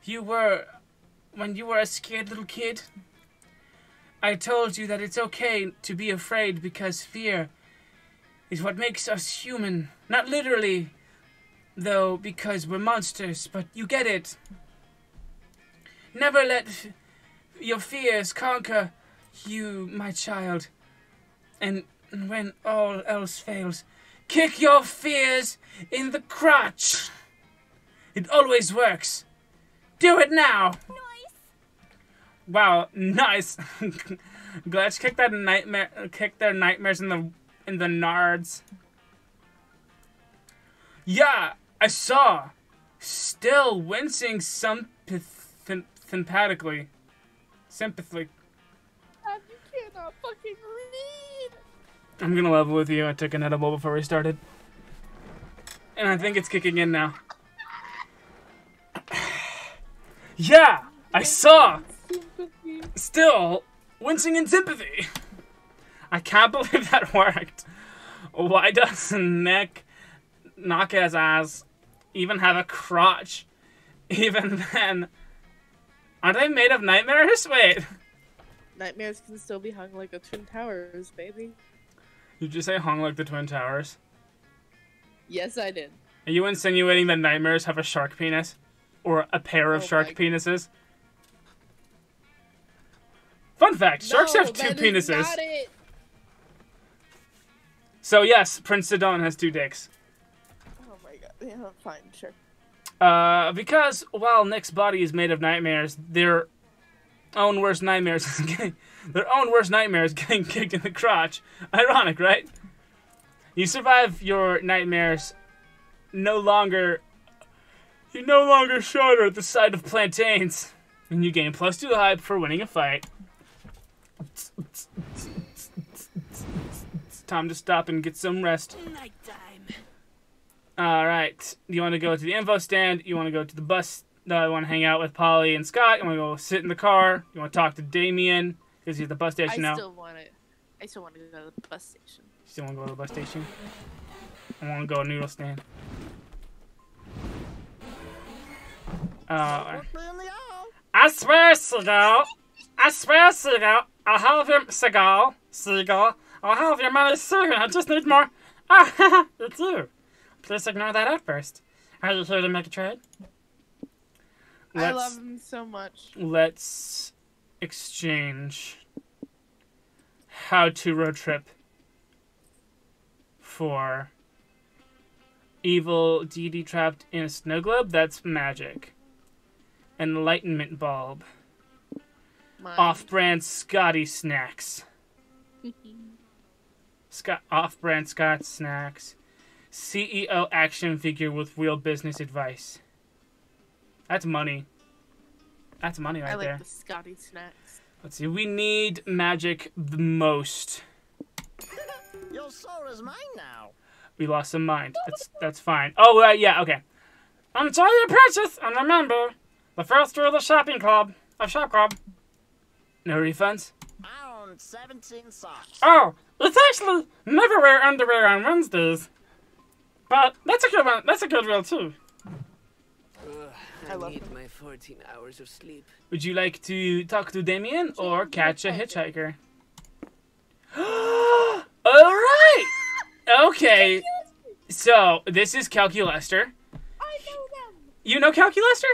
when you were a scared little kid? I told you that it's okay to be afraid because fear is what makes us human. Not literally, though, because we're monsters, but you get it. Never let your fears conquer you, my child. And when all else fails, kick your fears in the crotch. It always works. Do it now. Nice. Wow, nice. Glitch, kick their nightmares in the nards. Yeah, I saw. Still wincing sympathetically. Sympathy. You cannot fucking read. I'm gonna level with you. I took an edible before we started. And I think it's kicking in now. Yeah, I saw. Sympathy. Still wincing in sympathy. I can't believe that worked. Why does Nick Naka's ass even have a crotch? Even then. Are they made of nightmares? Wait. Nightmares can still be hung like the Twin Towers, baby. Did you say hung like the Twin Towers? Yes, I did. Are you insinuating that nightmares have a shark penis? Or a pair of shark penises? Fun fact, sharks have 2 penises. Is not it. So yes, Prince Sidon has 2 dicks. Oh my god. Yeah, fine, sure. Because while Nick's body is made of nightmares, their own worst nightmares getting kicked in the crotch. Ironic, right? You survive your nightmares. You no longer shudder at the sight of plantains, and you gain +2 hype for winning a fight. It's time to stop and get some rest. Nighttime. Alright, you want to go to the info stand, you want to go to the bus, you want to hang out with Polly and Scott, you want to go sit in the car, you want to talk to Damien, because he's at the bus station now. I still want to go to the bus station. You still want to go to the bus station? I want to go to noodle stand. I swear, Seagull, I'll have your Seagull, I'll have your money soon, I just need more. Ah, it's you. Please ignore that outburst. Are you here to make a trade? I love him so much. Let's exchange how to road trip for evil deity trapped in a snow globe. That's magic. Enlightenment bulb. Mine. Off-brand Scotty snacks. Off-brand Scott snacks. CEO action figure with real business advice. That's money. That's money right I like there. the Scotty snacks. Let's see. We need magic the most. Your soul is mine now. We lost some mind. That's fine. Oh, yeah, okay. Enjoy your purchase, and remember, the first rule of the shopping club. Shop club. No refunds? I own 17 socks. Oh, it's actually never wear underwear on Wednesdays. But that's a good one. That's a good rule, too. I need my 14 hours of sleep. Would you like to talk to Damien or catch a hitchhiker? All right. Okay. So this is Calculester. I know them. You know Calculester?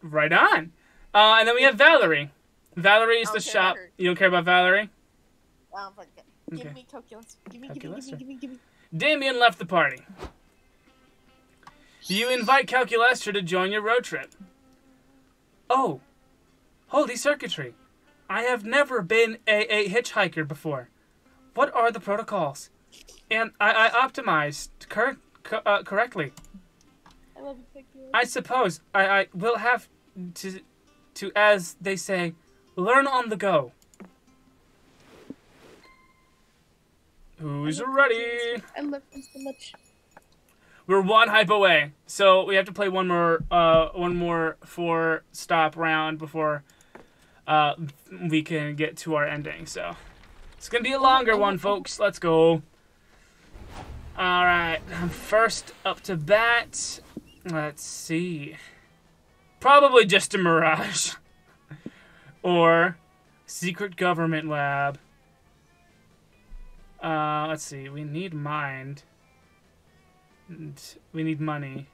Right on. And then we have Valerie. Valerie is the care shop. about her. You don't care about Valerie? Give Okay. me calculus. Give me. Damien left the party. Do you invite Calculester to join your road trip? Oh, holy circuitry. I have never been a hitchhiker before. What are the protocols? And I optimized correctly. I love you, calculus. I suppose I will have to, as they say, learn on the go. Who's ready? I love you so much. We're one hype away, so we have to play one more 4-stop round before we can get to our ending. So it's gonna be a longer one, folks. Let's go. All right, first up to bat. Let's see. Probably just a mirage, or secret government lab. Let's see. We need mind. And we need money.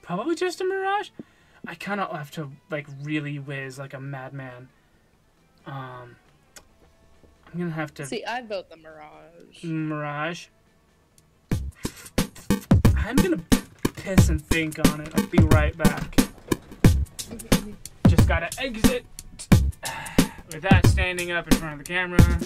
Probably just a mirage. I kind of have to like really whiz like a madman. I'm gonna have to. See, I vote the Mirage. Mirage. I'm gonna piss and think on it. I'll be right back. Just gotta exit. With that, standing up in front of the camera.